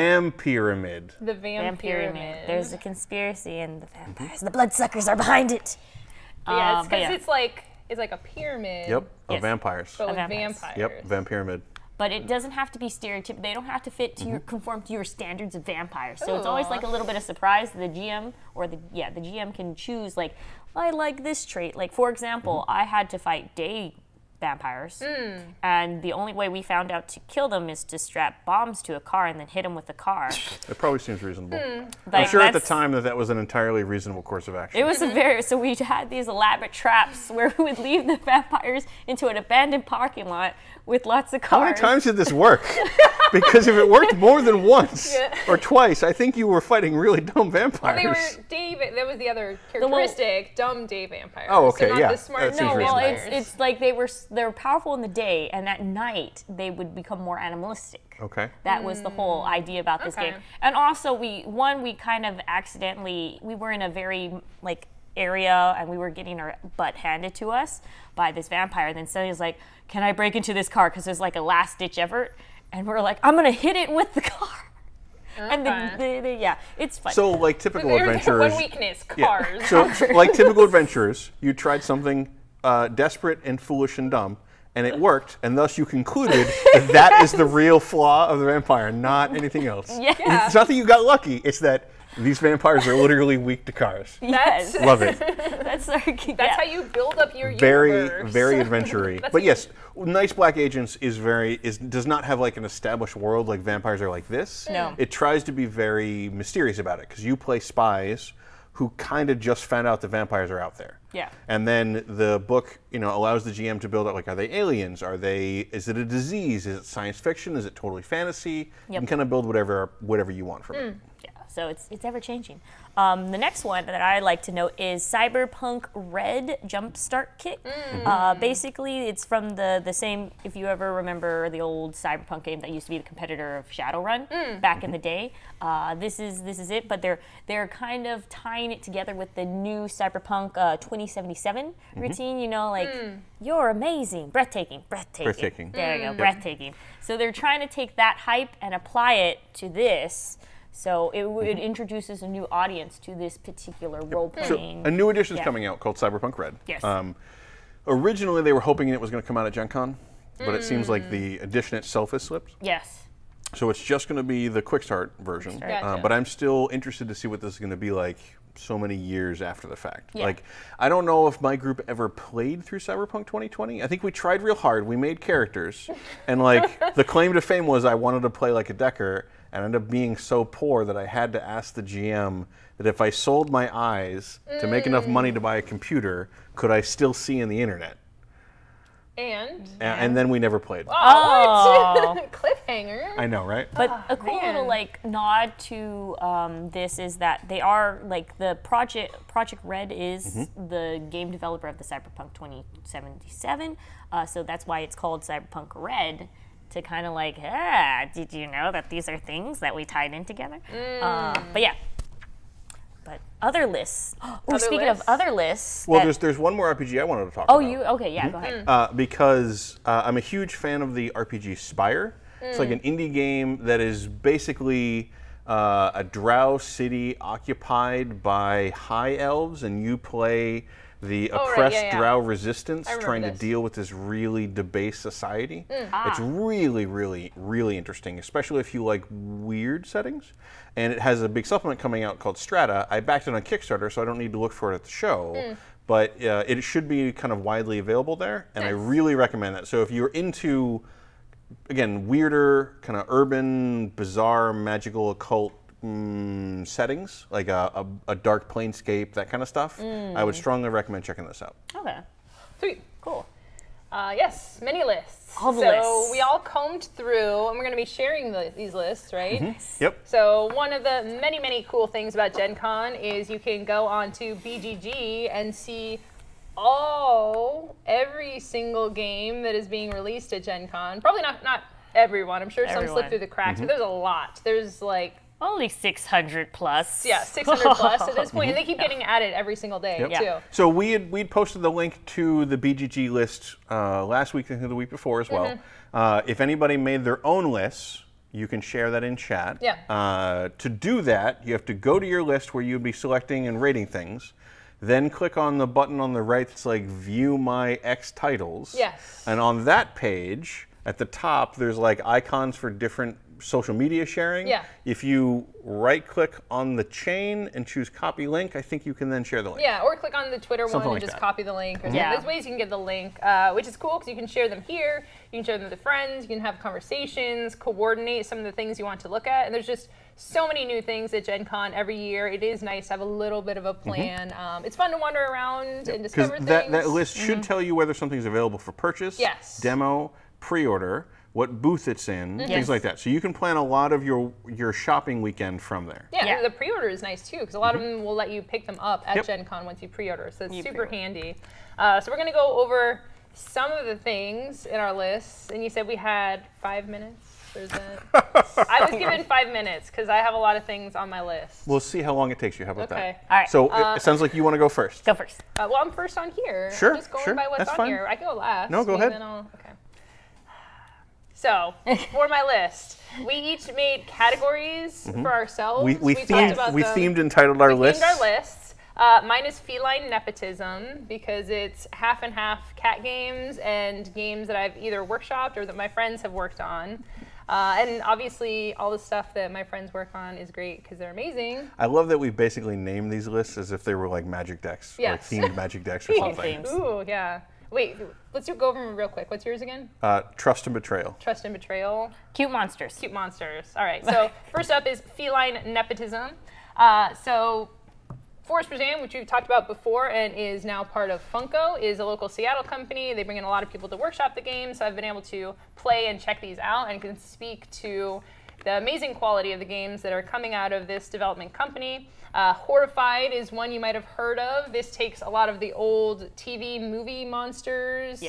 Vampyramid. The Vampyramid. Vampyramid. There's a conspiracy and the vampires, the bloodsuckers are behind it. Yeah, it's but because yeah. it's like a pyramid. Yep, of Yes. vampires. But with vampires. vampires. Yep, Vampyramid. But it doesn't have to be stereotypical. They don't have to fit to your conform to your standards of vampires. So it's always like a little bit of surprise. The GM or the GM can choose like I like this trait. Like for example, I had to fight day vampires, and the only way we found out to kill them is to strap bombs to a car and then hit them with the car. It probably seems reasonable. I'm Like, sure at the that's- time that was an entirely reasonable course of action. It was a very so we had these elaborate traps where we would leave the vampires into an abandoned parking lot with lots of cars. How many times did this work? Because if it worked more than once or twice, I think you were fighting really dumb vampires. They were day. That was the other characteristic. Dumb day vampires. Oh, okay, So not yeah, the smart that seems day Well, vampires. it's like they were powerful in the day, and at night they would become more animalistic. Okay. That was the whole idea about this Okay. game. And also, we kind of accidentally we were in a very like area, and we were getting our butt handed to us by this vampire. And then somebody was like, "Can I break into this car?" Because there's like a last ditch effort, and we're like, "I'm gonna hit it with the car." And yeah, it's fun. So, like typical Their adventurers. one weakness, Yeah. cars. So, like typical adventurers, you tried something desperate and foolish and dumb, and it worked, and thus you concluded that is the real flaw of the vampire, not anything else. Yeah. It's not that you got lucky; it's that these vampires are literally weak to cars. yes, Love it. that's our, That's how you build up your Very, universe. very adventure-y. That's But how yes, Nice Black Agents does not have like an established world like vampires are like this. No. It tries to be very mysterious about it because you play spies who kind of just found out the vampires are out there. Yeah. And then the book, allows the GM to build up like, are they aliens? Is it a disease? Is it science fiction? Is it totally fantasy? You can kind of build whatever you want from it. Yeah, so it's ever changing. The next one that I like to note is Cyberpunk Red Jumpstart Kit. Basically, it's from the same, if you ever remember the old Cyberpunk game that used to be the competitor of Shadowrun back in the day. This is it, but they're kind of tying it together with the new Cyberpunk 2077 routine. You're amazing, breathtaking. Breathtaking. There you go, breathtaking. So they're trying to take that hype and apply it to this. So it introduces a new audience to this particular So role-playing. a new edition is Yeah. coming out called Cyberpunk Red. Yes. Originally, they were hoping it was going to come out at Gen Con, but it seems like the edition itself has slipped. Yes. So it's just going to be the quick start version. Gotcha. But I'm still interested to see what this is going to be like so many years after the fact. Yeah. Like, I don't know if my group ever played through Cyberpunk 2020. I think we tried real hard. We made characters. And like, the claim to fame was I wanted to play like a Decker, and ended up being so poor that I had to ask the GM that if I sold my eyes to make enough money to buy a computer, could I still see in the internet? And then we never played. Oh, what? Cliffhanger. I know, right? But a cool little like nod to this is that they are like the Project Red is the game developer of the Cyberpunk 2077, so that's why it's called Cyberpunk Red, to kind of like, did you know that these are things that we tied in together? But yeah. But other lists. Speaking of other lists. Well, there's one more RPG I wanted to talk about. Okay, yeah, go ahead. Because I'm a huge fan of the RPG Spire. It's like an indie game that is basically a drow city occupied by high elves, and you play the oppressed drow resistance trying to deal with this really debased society. It's really, really, really interesting, especially if you like weird settings. And it has a big supplement coming out called Strata. I backed it on Kickstarter, so I don't need to look for it at the show. But it should be kind of widely available there, and I really recommend that. So if you're into, again, weirder, kind of urban, bizarre, magical, occult settings, like a dark planescape, that kind of stuff, I would strongly recommend checking this out. Okay. Sweet. Cool. Yes, many lists. All the lists. We all combed through, and we're going to be sharing these lists, right? Yep. So one of the many, many cool things about Gen Con is you can go onto BGG and see every single game that is being released at Gen Con. Probably not everyone. I'm sure some slip through the cracks, but there's a lot. There's like only 600 plus. Yeah, 600 plus at this point, and they keep getting added every single day too. So we'd posted the link to the BGG list last week and the week before as well. If anybody made their own lists, you can share that in chat. To do that, you have to go to your list where you'd be selecting and rating things. Then click on the button on the right that's like View My X Titles. Yes. And on that page, at the top, there's like icons for different social media sharing. If you right-click on the chain and choose Copy Link, I think you can then share the link. Yeah, or click on the Twitter one and like just that. copy the link. Or There's ways you can get the link, which is cool because you can share them here, you can share them with friends, you can have conversations, coordinate some of the things you want to look at, and there's just so many new things at Gen Con every year. It is nice to have a little bit of a plan. It's fun to wander around and discover things. Because that list should tell you whether something's available for purchase, demo, pre-order, what booth it's in, things like that. So you can plan a lot of your shopping weekend from there. Yeah, the pre-order is nice too, because a lot of them will let you pick them up at Gen Con once you pre-order, so it's super handy. So we're going to go over some of the things in our lists, and you said we had 5 minutes? I was given 5 minutes, because I have a lot of things on my list. We'll see how long it takes you. How about that? All right. So it sounds like you want to go first. Go first. Well, I'm first on here. Sure, I'm just going by what's on here. I can go last. No, go ahead. Okay. So, for my list, we each made categories for ourselves. We themed entitled our lists. We themed our lists. Mine is feline nepotism, because it's half and half cat games and games that I've either workshopped or that my friends have worked on. And obviously, all the stuff that my friends work on is great because they're amazing. I love that we basically named these lists as if they were like magic decks, like themed magic decks or something. Ooh, yeah. Wait, let's go over them real quick. What's yours again? Trust and Betrayal. Trust and Betrayal. Cute monsters. Cute monsters. All right, so first up is feline nepotism. So Forest Preserve, which we've talked about before and is now part of Funko, is a local Seattle company. They bring in a lot of people to workshop the game, so I've been able to play and check these out and can speak to the amazing quality of the games that are coming out of this development company. Horrified is one you might have heard of. This takes a lot of the old TV movie monsters,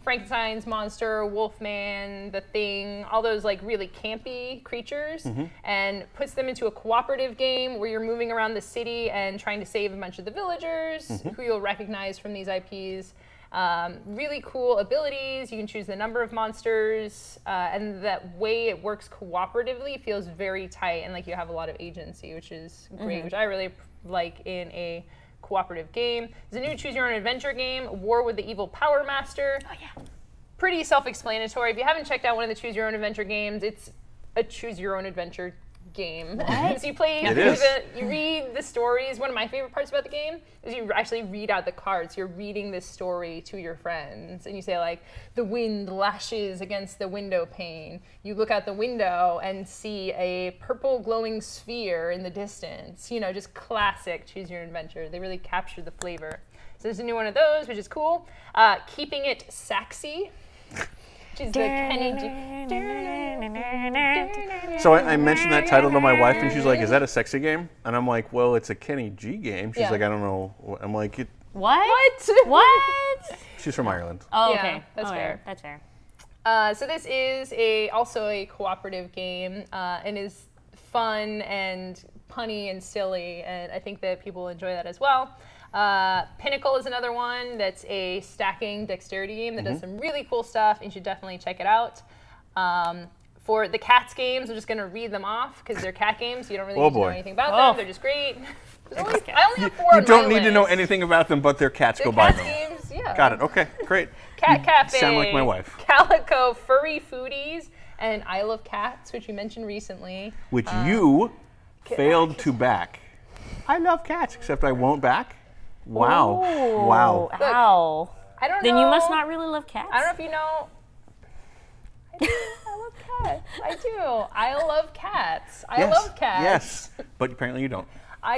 Frankenstein's monster, Wolfman, The Thing, all those like really campy creatures, and puts them into a cooperative game where you're moving around the city and trying to save a bunch of the villagers who you'll recognize from these IPs. Really cool abilities. You can choose the number of monsters, and that way it works cooperatively feels very tight and like you have a lot of agency, which is great, which I really like in a cooperative game. There's a new Choose Your Own Adventure game, War with the Evil Power Master. Oh yeah. Pretty self-explanatory. If you haven't checked out one of the Choose Your Own Adventure games, it's a Choose Your Own Adventure game. What? So you play, It is. you read the stories. One of my favorite parts about the game is you actually read out the cards. You're reading this story to your friends, and you say like, the wind lashes against the window pane. You look out the window and see a purple glowing sphere in the distance. You know, just classic Choose Your Adventure. They really captured the flavor. So there's a new one of those, which is cool. Keeping It Sexy. Which is the Kenny G. So I mentioned that title to my wife, and she's like, "Is that a sexy game?" And I'm like, "Well, it's a Kenny G game." She's Yeah. like, "I don't know." I'm like, What? What? "She's from Ireland." Oh, Yeah, okay. that's fair. That's fair. So this is also a cooperative game and is fun and punny and silly, and I think that people enjoy that as well. Pinnacle is another one that's a stacking dexterity game that does some really cool stuff, and you should definitely check it out. For the cats games, I'm just going to read them off because they're cat games. You don't really need to know anything about them. They're just great. I only have 4 You on don't my need to know list. anything about them, but their cats The go by cats them. games, yeah. Got it. Okay, great. Cat Cafe. Sound like my wife. Calico, Furry Foodies, and I Love Cats, which we mentioned recently. Which you failed to back. I love cats, except I won't back. Wow. Ooh, Wow. Ow. I don't know. Then you must not really love cats. I don't know if you know. I love cats. I do. I love cats. I love cats. Yes, but apparently you don't.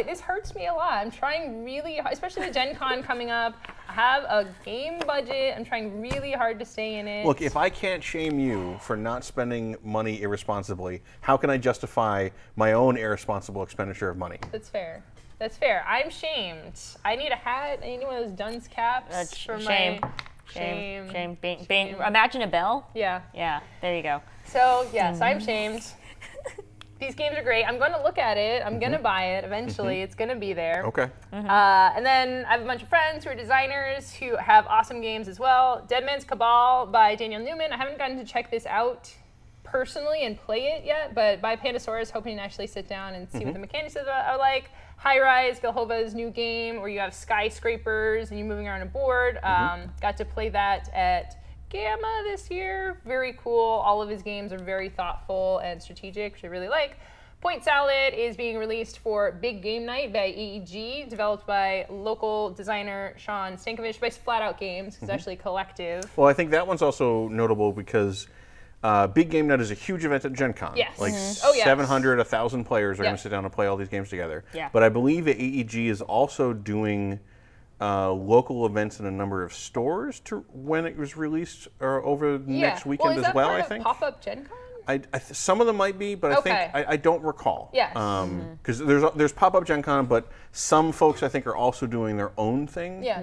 This hurts me a lot. I'm trying really hard, especially the Gen Con coming up. I have a game budget. I'm trying really hard to stay in it. Look, if I can't shame you for not spending money irresponsibly, how can I justify my own irresponsible expenditure of money? That's fair. That's fair. I'm shamed. I need a hat. I need one of those dunce caps for shame. my Shame. Bing. Imagine a bell. Yeah. Yeah, there you go. So yes, I'm shamed. These games are great. I'm going to look at it. I'm going to buy it eventually. It's going to be there. Okay. And then I have a bunch of friends who are designers who have awesome games as well. Dead Man's Cabal by Daniel Newman. I haven't gotten to check this out personally and play it yet, but by Pandasaurus, hoping to actually sit down and see what the mechanics are like. High Rise, Vilhova's new game, where you have skyscrapers and you're moving around a board. Got to play that at Gamma this year. Very cool. All of his games are very thoughtful and strategic, which I really like. Point Salad is being released for Big Game Night by EEG, developed by local designer Sean Stankovic, by Flat Out Games. It's actually collective. Well, I think that one's also notable because Big Game Night is a huge event at Gen Con. Yes. Like Oh, yes. 700, 1,000 players are going Yep. to sit down and play all these games together. Yeah. But I believe that AEG is also doing local events in a number of stores to when it was released or over next weekend is as well, that I part of think. Pop-Up Gen Con? Some of them might be, but I think Okay. I don't recall. Yes. Because there's pop-up Gen Con, but some folks I think are also doing their own thing. Yeah.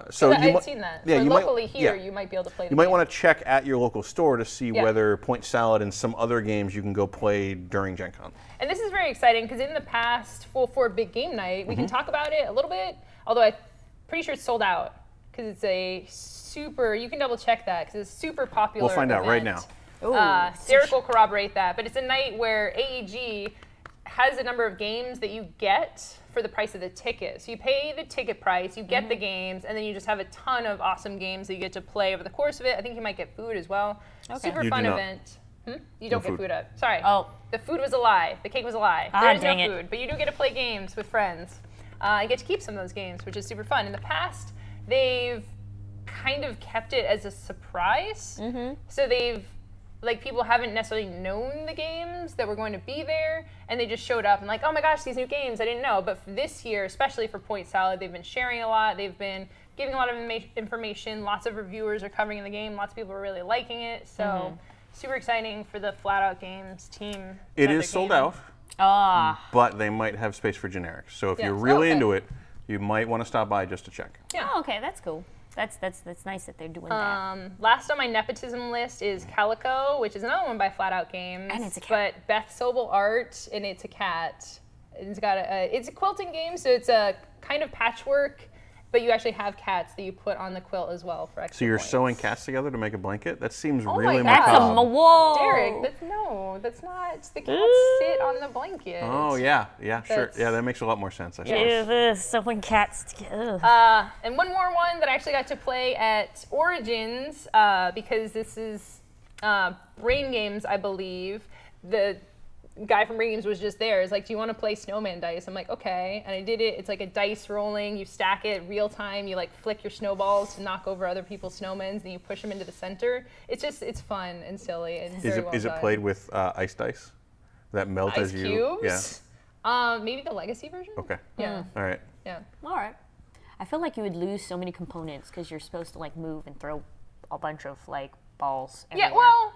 So you I've seen that. Yeah, For you locally might, here, yeah. you might be able to play the You might game. want to check at your local store to see Yeah. whether Point Salad and some other games you can go play during Gen Con. And this is very exciting because in the past, for Big Game Night, we can talk about it a little bit, although I'm pretty sure it's sold out because it's a super, you can double check that because it's a super popular We'll find out right event. now. Derek will corroborate that, but it's a night where AEG has a number of games that you get for the price of the ticket. So you pay the ticket price, you get the games, and then you just have a ton of awesome games that you get to play over the course of it. I think you might get food as well. Super You fun do not. event. You don't get food. food up. Sorry. Oh. The food was a lie. The cake was a lie. Ah, There is dang no it. food, but you do get to play games with friends. You get to keep some of those games, which is super fun. In the past, they've kind of kept it as a surprise. So they've, like, people haven't necessarily known the games that were going to be there, and they just showed up and like, oh my gosh, these new games, I didn't know. But for this year, especially for Point Salad, they've been sharing a lot. They've been giving a lot of information. Lots of reviewers are covering the game. Lots of people are really liking it. So super exciting for the Flat Out Games team. It is sold out, but they might have space for generics. So if you're Yes. really Okay. into it, you might want to stop by just to check. Yeah. Oh, okay, that's cool. That's nice that they're doing that. Last on my nepotism list is Calico, which is another one by Flat Out Games. And it's a cat. But Beth Sobel art, and it's a cat. It's got it's a quilting game, so it's a kind of patchwork, but you actually have cats that you put on the quilt as well for extra So you're points. sewing cats together to make a blanket? That seems Oh my really God. That's a macabre. whoa. Derek, that's not. The cats sit on the blanket. Oh, yeah, sure. That's- Yeah, that makes a lot more sense, I suppose. Ew, this sewing cats together. And one more one that I actually got to play at Origins, because this is Brain Games, I believe. guy from Games was just there. It's like, do you want to play snowman dice? I'm like, okay. And I did it. It's like a dice rolling. You stack it real time. You like flick your snowballs to knock over other people's snowmans, and you push them into the center. It's fun and silly. And very well Is it done. played with ice dice that melt Ice as you? cubes? Yeah. Maybe the Legacy version. Okay. Yeah. All right. Yeah. All right. I feel like you would lose so many components because you're supposed to like move and throw a bunch of like balls everywhere. Yeah. Well,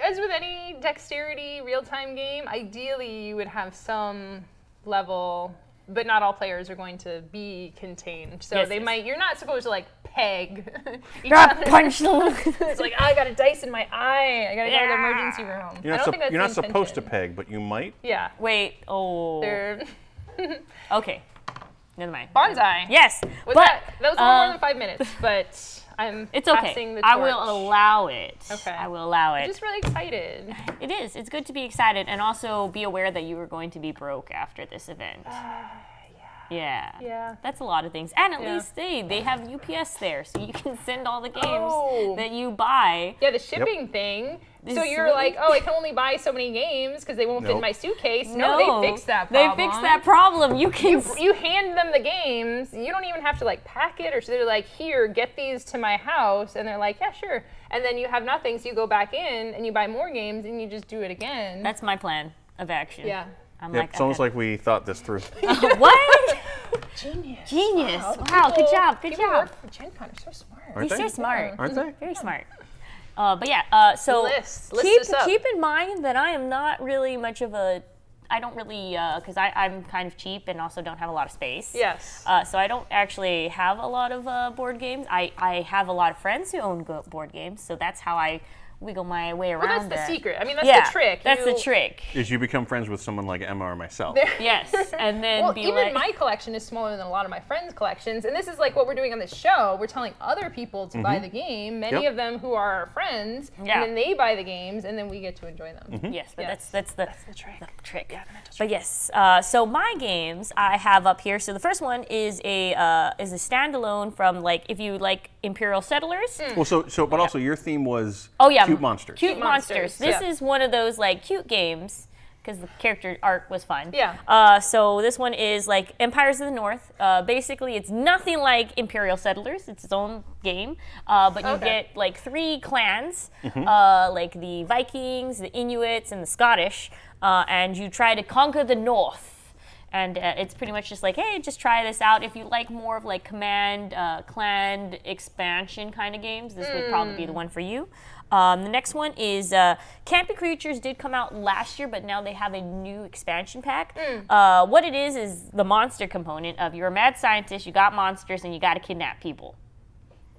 as with any dexterity real-time game, ideally you would have some level, but not all players are going to be contained. So Yes, they yes. might. You're not supposed to like peg. each Grab, other. punch them. It's like, I got a dice in my eye. I gotta go to the Yeah. emergency room. You're I not, don't think that's you're the not supposed to intention. peg, but you might. Yeah. Wait. Oh. They're Okay. Never mind. bonsai. Yes. Was but that was a little more than 5 minutes, but I'm it's passing okay. the I torch. will allow it. Okay. I will allow I'm it. just really excited. It is. It's good to be excited and also be aware that you are going to be broke after this event. Yeah. Yeah. That's a lot of things. And at Yeah. least they have UPS there, so you can send all the games Oh. that you buy. Yeah, the shipping thing. So Is you're really- like, oh, I can only buy so many games because they won't fit in Nope. my suitcase. No, they fixed that They problem. fixed that problem. You can. You hand them the games. You don't even have to like pack it, or so they're like, here, get these to my house, and they're like, yeah, sure. And then you have nothing, so you go back in and you buy more games, and you just do it again. That's my plan of action. yeah. I'm Yep, like, it's almost like we thought this through. what? Genius. Genius. Wow, Wow, good job. Good people who job. work for Gen Con are so smart. Aren't They're they? so smart. Aren't they? Very smart. But yeah, so List this up. keep in mind that I am not really much of a. I don't really because I'm kind of cheap and also don't have a lot of space. Yes. So I don't actually have a lot of board games. I have a lot of friends who own board games, so that's how I wiggle my way around. Well, that's the there. secret. I mean, that's Yeah, the trick. That's the You- trick. Is you become friends with someone like Emma or myself. Yes, and then Well, be even like, my collection is smaller than a lot of my friends' collections, and this is like what we're doing on this show. We're telling other people to buy the game, many Yep. of them who are our friends, Yeah. and then they buy the games, and then we get to enjoy them. yes, but Yes. that's the trick. trick. Yeah, the mental But yes, so my games I have up here. So the first one is a standalone from like if you like Imperial Settlers. Well, but also your theme was Oh yeah, cute monsters. Cute monsters. monsters, This yeah. is one of those like cute games because the character art was fun. Yeah. So this one is like Empires of the North. Basically, it's nothing like Imperial Settlers. It's its own game, but you Okay. get like 3 clans, like the Vikings, the Inuits, and the Scottish, and you try to conquer the North. And it's pretty much just like, hey, just try this out. If you like more of like command, clan expansion kind of games, this would probably be the one for you. The next one is Campy Creatures did come out last year, but now they have a new expansion pack. What it is the monster component of you're a mad scientist, you got monsters, and you got to kidnap people.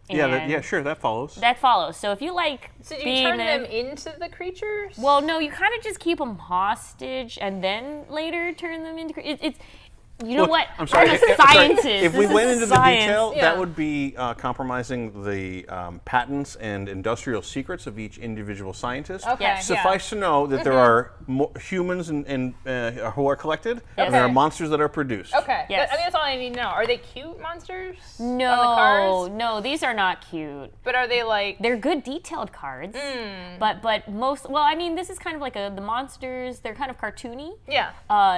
And Sure, that follows. that follows. So if you like So do you being turn a- them into the creatures? well, no, you kind of just keep them hostage and then later turn them into. It's you know Look, what? I'm sorry. a scientist. If we This went is into science. the detail, Yeah. that would be compromising the patents and industrial secrets of each individual scientist. Okay, Yes. yeah. Suffice to know that there are humans and who are collected, and there are Okay. monsters that are produced. Okay. Yes. I mean, that's all I need to know. Are they cute monsters? No, On the cards? no, these are not cute. But are they like? They're good detailed cards, but most. Well, I mean, this is kind of like the monsters. They're kind of cartoony Yeah.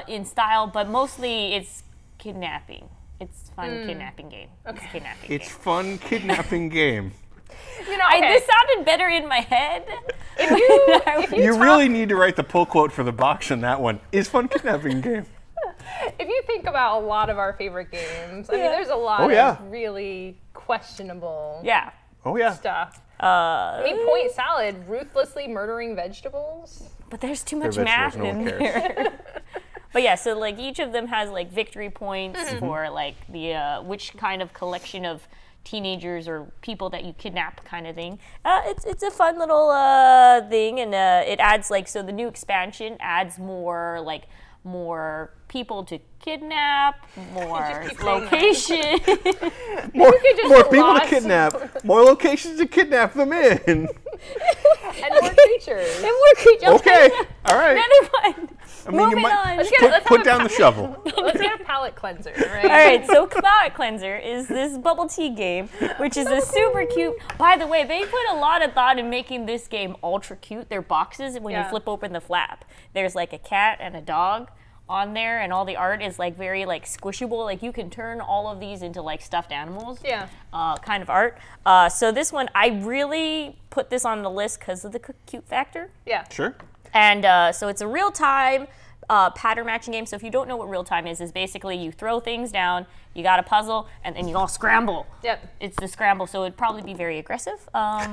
in style, but mostly it's kidnapping. It's fun kidnapping game. It's a kidnapping It's game. fun kidnapping game. You know, okay. This sounded better in my head. if You really need to write the pull quote for the box in that one. Is fun kidnapping game. If you think about a lot of our favorite games, I mean, there's a lot Oh, yeah. of really questionable Yeah. Oh yeah. stuff. I mean, point salad, ruthlessly murdering vegetables. But there's too much They're math vegetables, no in one cares. there. But yeah, so like each of them has like victory points Mm-hmm. for like the which kind of collection of teenagers or people that you kidnap kind of thing. It's a fun little thing, and it adds like so the new expansion adds more people to kidnap, more keep saying that. location. More get people to lost. kidnap. More locations to kidnap them in. And more creatures. and more creatures. Okay. All right. Never mind. I mean, Moving on. put down the shovel. Let's get a palate cleanser, right? All right, so Palate Cleanser is this bubble tea game, which is a super cute. By the way, they put a lot of thought in making this game ultra cute. Their boxes, when you flip open the flap, there's like a cat and a dog on there, and all the art is like very like squishable. Like you can turn all of these into like stuffed animals. Yeah. Kind of art. So this one, I really put this on the list because of the cute factor. Yeah. Sure. And so it's a real-time pattern matching game. So if you don't know what real-time is basically you throw things down, you got a puzzle, and then you all scramble. Yep. It's the scramble, so it'd probably be very aggressive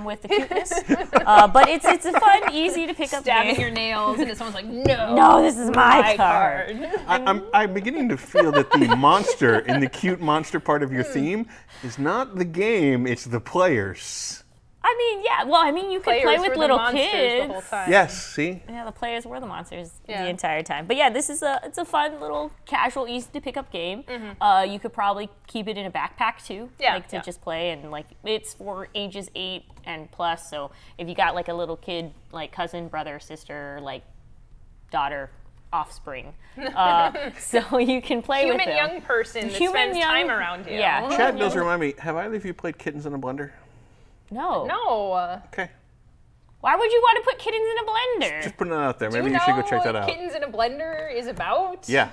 with the cuteness. But it's a fun, easy to pick up Stabbing game. your nails, and someone's like, no. No, this is my card. I'm beginning to feel that the monster in the cute monster part of your theme is not the game, it's the players. I mean, yeah. Well, I mean, you could play with little kids. The whole time. Yes, see? Yeah, the players were the monsters the entire time. But yeah, this is it's a fun little casual, easy to pick up game. You could probably keep it in a backpack too, like to just play, and like it's for ages 8 and plus. So if you got like a little kid, like cousin, brother, sister, like daughter, offspring, so you can play with them. Human young person that spends time around you. Yeah. Chad does remind me, have either of you played Kittens in a Blender? No. No. Okay. Why would you want to put kittens in a blender? Just putting it out there. Maybe Do you should go check that what out. Kittens in a Blender is about? Yeah.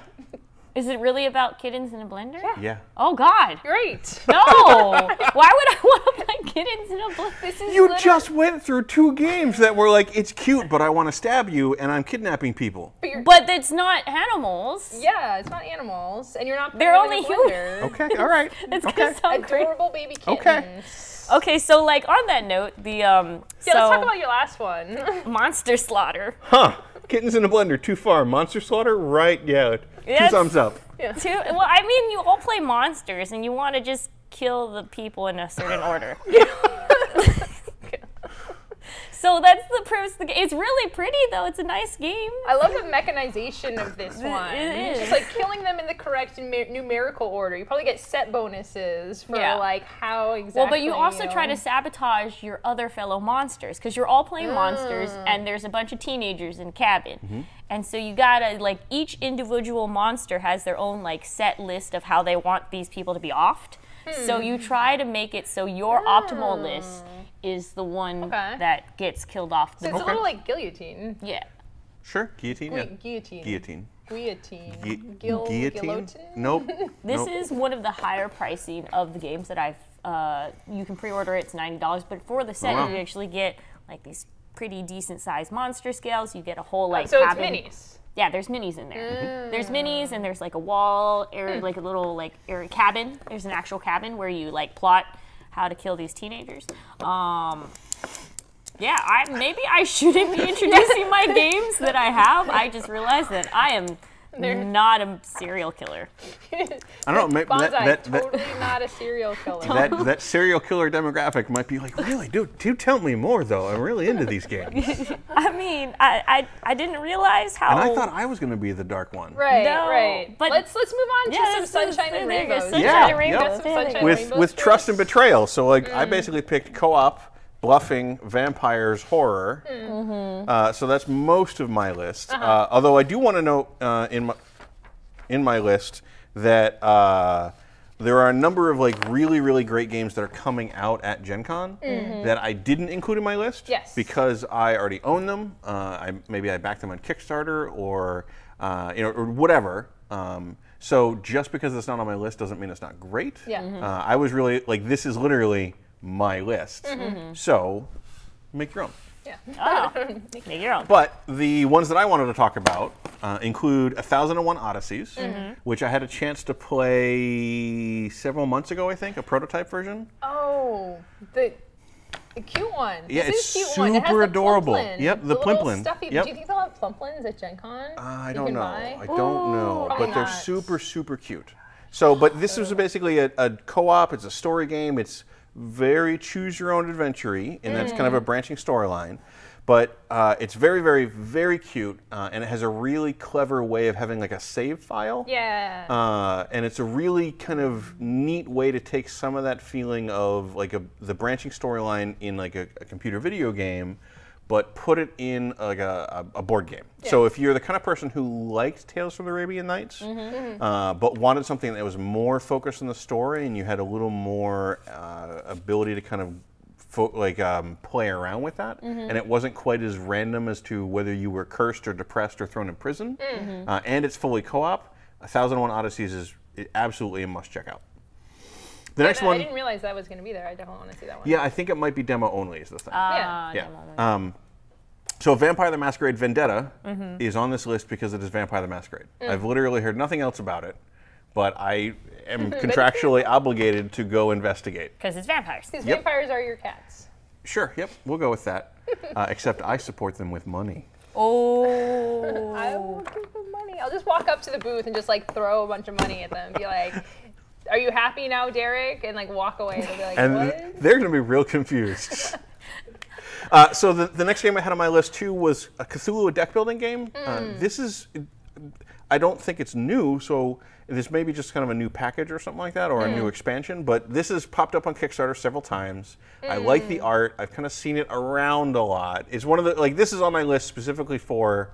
Is it really about kittens in a blender? Yeah. Oh God. Great. No. Why would I want to play kittens in a blender? This is You just went through 2 games that were like, it's cute, but I want to stab you, and I'm kidnapping people. But it's not animals. Yeah, it's not animals, and you're not. They're putting only them in a blender. Okay, all right. It's Okay. gonna sound great. Adorable baby kittens. Okay. Okay, so like on that note, the Yeah, let's talk about your last one. monster slaughter. Huh. Kittens in a Blender, too far. Monster Slaughter, right? Yeah. 2 thumbs up. Well, I mean, you all play monsters, and you want to just kill the people in a certain order. So that's the premise of the game. It's really pretty, though. It's a nice game. I love the mechanization of this one. It is. It's like killing them in the correct numerical order. You probably get set bonuses for like how exactly. Well, but you also try to sabotage your other fellow monsters because you're all playing monsters, and there's a bunch of teenagers in a cabin. And so you gotta, like, each individual monster has their own, like, set list of how they want these people to be offed. So you try to make it so your optimal list is the one that gets killed off. So it's a little like guillotine. Yeah. Sure. Guillotine? Yeah. Guillotine. Guillotine. Guillotine. Guillotine? Guillotine? Nope. This is one of the higher pricing of the games that I've, you can pre-order it, it's $90, but for the set you actually get like these pretty decent sized monster scales. You get a whole like so cabin. it's minis. Yeah, there's minis in there. There's minis, and there's like a wall area, like a little like area cabin. There's an actual cabin where you like plot how to kill these teenagers. Yeah, maybe I shouldn't be introducing my games that I have. I just realized that I am not a serial killer. I don't know. Bonsai, totally not a serial killer. That serial killer demographic might be like, really, dude, tell me more, though. I'm really into these games. I mean, I didn't realize how. And I thought I was going to be the dark one. Right, No, right. but let's move on to some sunshine and rainbows. Yeah, and rainbows. Some sunshine and With rainbows trust first. and betrayal. So like, I basically picked co-op, bluffing, vampires, horror. So that's most of my list. Although I do want to note in my list that there are a number of like really great games that are coming out at Gen Con that I didn't include in my list because I already own them. Maybe I backed them on Kickstarter or or whatever. So just because it's not on my list doesn't mean it's not great. I was really like, this is literally my list. So make your own. Make your own. But the ones that I wanted to talk about include 1001 Odysseys, which I had a chance to play several months ago, I think, a prototype version. Oh, the cute one. Yeah, this it's is cute one. It has super the adorable. plumplin. Yep, the little plumplin. Stuffy. Yep. Do you think they'll have plumplins at Gen Con? I You don't can know. buy? I don't know. Probably But they're not. super cute. So, but this is basically a co-op. It's a story game. It's very choose your own adventure-y, and that's kind of a branching storyline. But it's very cute, and it has a really clever way of having like a save file. Yeah. And it's a really kind of neat way to take some of that feeling of like the branching storyline in like a computer video game, but put it in like a board game. Yeah. So if you're the kind of person who liked Tales from the Arabian Nights, but wanted something that was more focused on the story and you had a little more ability to kind of play around with that, and it wasn't quite as random as to whether you were cursed or depressed or thrown in prison, and it's fully co-op, 1001 Odysseys is absolutely a must check out. The next one, I didn't realize that was going to be there. I definitely want to see that one. Yeah, I think it might be demo only is the thing. Yeah. So Vampire the Masquerade Vendetta is on this list because it is Vampire the Masquerade. I've literally heard nothing else about it, but I am contractually obligated to go investigate. Because it's vampires. Because vampires are your cats. Sure, yep, we'll go with that. Except I support them with money. Oh. I will give them money. I'll just walk up to the booth and just like throw a bunch of money at them and be like, "Are you happy now, Derek?" And like walk away. They'll be like, and "What?" They're going to be real confused. So the next game I had on my list too was a Cthulhu, a deck building game. This is, I don't think it's new, so this may be just kind of a new package or something like that, or a new expansion, but this has popped up on Kickstarter several times. I like the art. I've kind of seen it around a lot. It's one of the, like, this is on my list specifically for,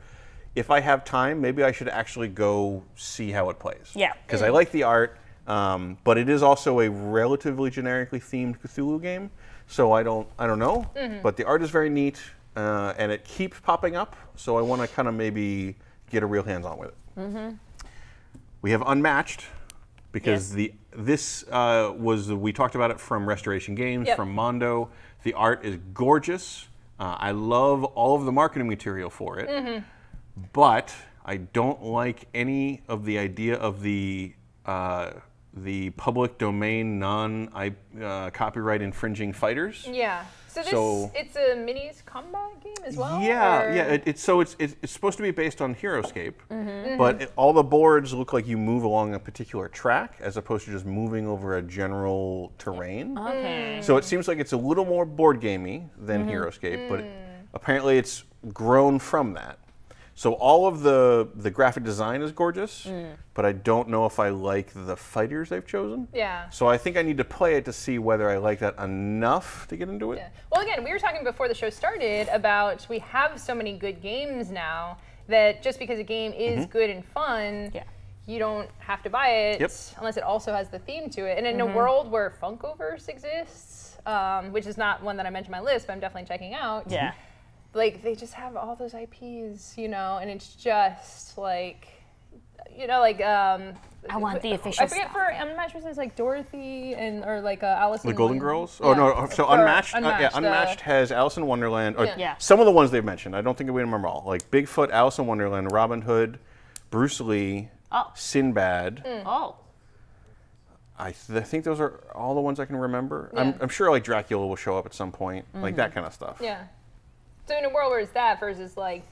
if I have time, maybe I should actually go see how it plays. Yeah. Because I like the art, but it is also a relatively generically themed Cthulhu game, so I don't know, but the art is very neat, and it keeps popping up, so I want to kind of maybe get a real hands-on with it. We have Unmatched, because we talked about it from Restoration Games, from Mondo. The art is gorgeous. I love all of the marketing material for it, but I don't like any of the idea of the public domain copyright infringing fighters. Yeah. So it's a minis combat game as well? Yeah, it's supposed to be based on Heroescape, but all the boards look like you move along a particular track as opposed to just moving over a general terrain. Okay. So it seems like it's a little more board gamey than Heroescape, but apparently it's grown from that. So all of the graphic design is gorgeous, but I don't know if I like the fighters they've chosen. Yeah. So I think I need to play it to see whether I like that enough to get into it. Yeah. Well, again, we were talking before the show started about we have so many good games now that just because a game is good and fun, you don't have to buy it unless it also has the theme to it. And in a world where Funkoverse exists, which is not one that I mentioned on my list, but I'm definitely checking out. Yeah. Like, they just have all those IPs, you know, and it's just like, you know, like, I want the official I forget stuff. for Unmatched, it's like Dorothy or like Alice in The Golden Wonderland. Girls? Oh, no, so Unmatched, Unmatched, Unmatched has Alice in Wonderland, or some of the ones they've mentioned. I don't think we remember all. Like Bigfoot, Alice in Wonderland, Robin Hood, Bruce Lee, Sinbad. I think those are all the ones I can remember. I'm sure like Dracula will show up at some point, like that kind of stuff. Yeah. So in a world where it's that versus like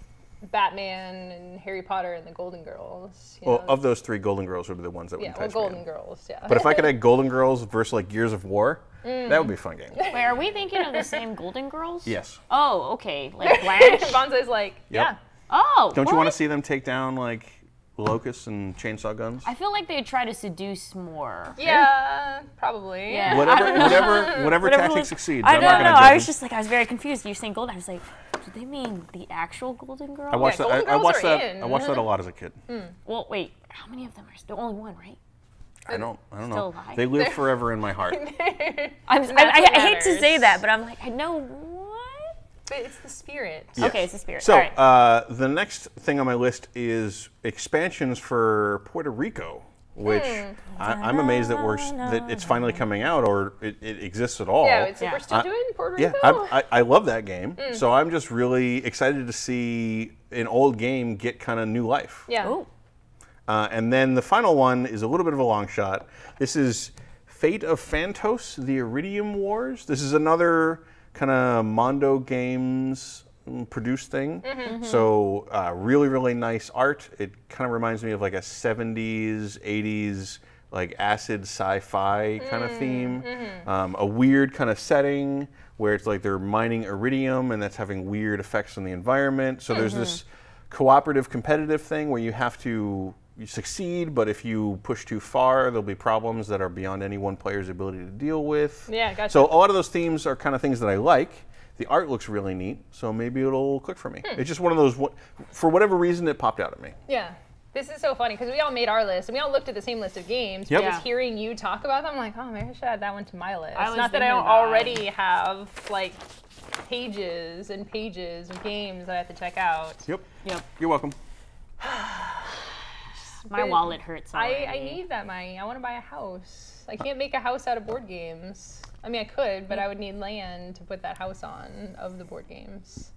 Batman and Harry Potter and the Golden Girls. Well, of those three, Golden Girls would be the ones that would entice me. Golden Girls, But if I could have Golden Girls versus like Gears of War, that would be a fun game. Wait, are we thinking of the same Golden Girls? Yes. Oh, okay. Like Blanche? Bonsai's like, yeah. Oh, Don't you want to see them take down like locusts and chainsaw guns? I feel like they try to seduce more. Yeah, probably. Yeah. Whatever tactic succeeds. I I'm don't not know. gonna I judge was just like, I was very confused. You're saying Golden. I was like, do they mean the actual Golden Girl? I watched Golden that. I Girls watched are that. in. I watched that a lot as a kid. Well, wait. How many of them are there? Only one, right? I don't Still know. alive? They live forever in my heart. I hate to say that, but I'm like, I know what? But it's the spirit. Yes. Okay, it's the spirit. So All right. the next thing on my list is expansions for Puerto Rico, which I'm amazed that it's finally coming out, or it exists at all. Yeah, we're still doing Puerto Rico. Yeah, I love that game. So I'm just really excited to see an old game get kind of new life. Yeah. Ooh. And then the final one is a little bit of a long shot. This is Fate of Phantos, the Iridium Wars. This is another kind of Mondo Games produced thing. So really, really nice art. It kind of reminds me of like a 70s, 80s, like acid sci-fi kind of theme. A weird kind of setting where it's like they're mining iridium and that's having weird effects on the environment. So there's this cooperative competitive thing where you have to succeed, but if you push too far, there'll be problems that are beyond any one player's ability to deal with. Yeah, gotcha. So a lot of those themes are kind of things that I like. The art looks really neat, so maybe it'll click for me. It's just one of those, for whatever reason, it popped out at me. Yeah. This is so funny because we all made our list and we all looked at the same list of games. Yep. But just hearing you talk about them, I'm like, oh, maybe I should add that one to my list. Not that I don't already have like pages and pages of games I have to check out. Yep. Yep. You're welcome. My wallet hurts already. I need that money. I want to buy a house. I can't make a house out of board games. I mean, I could, but I would need land to put that house on of the board games.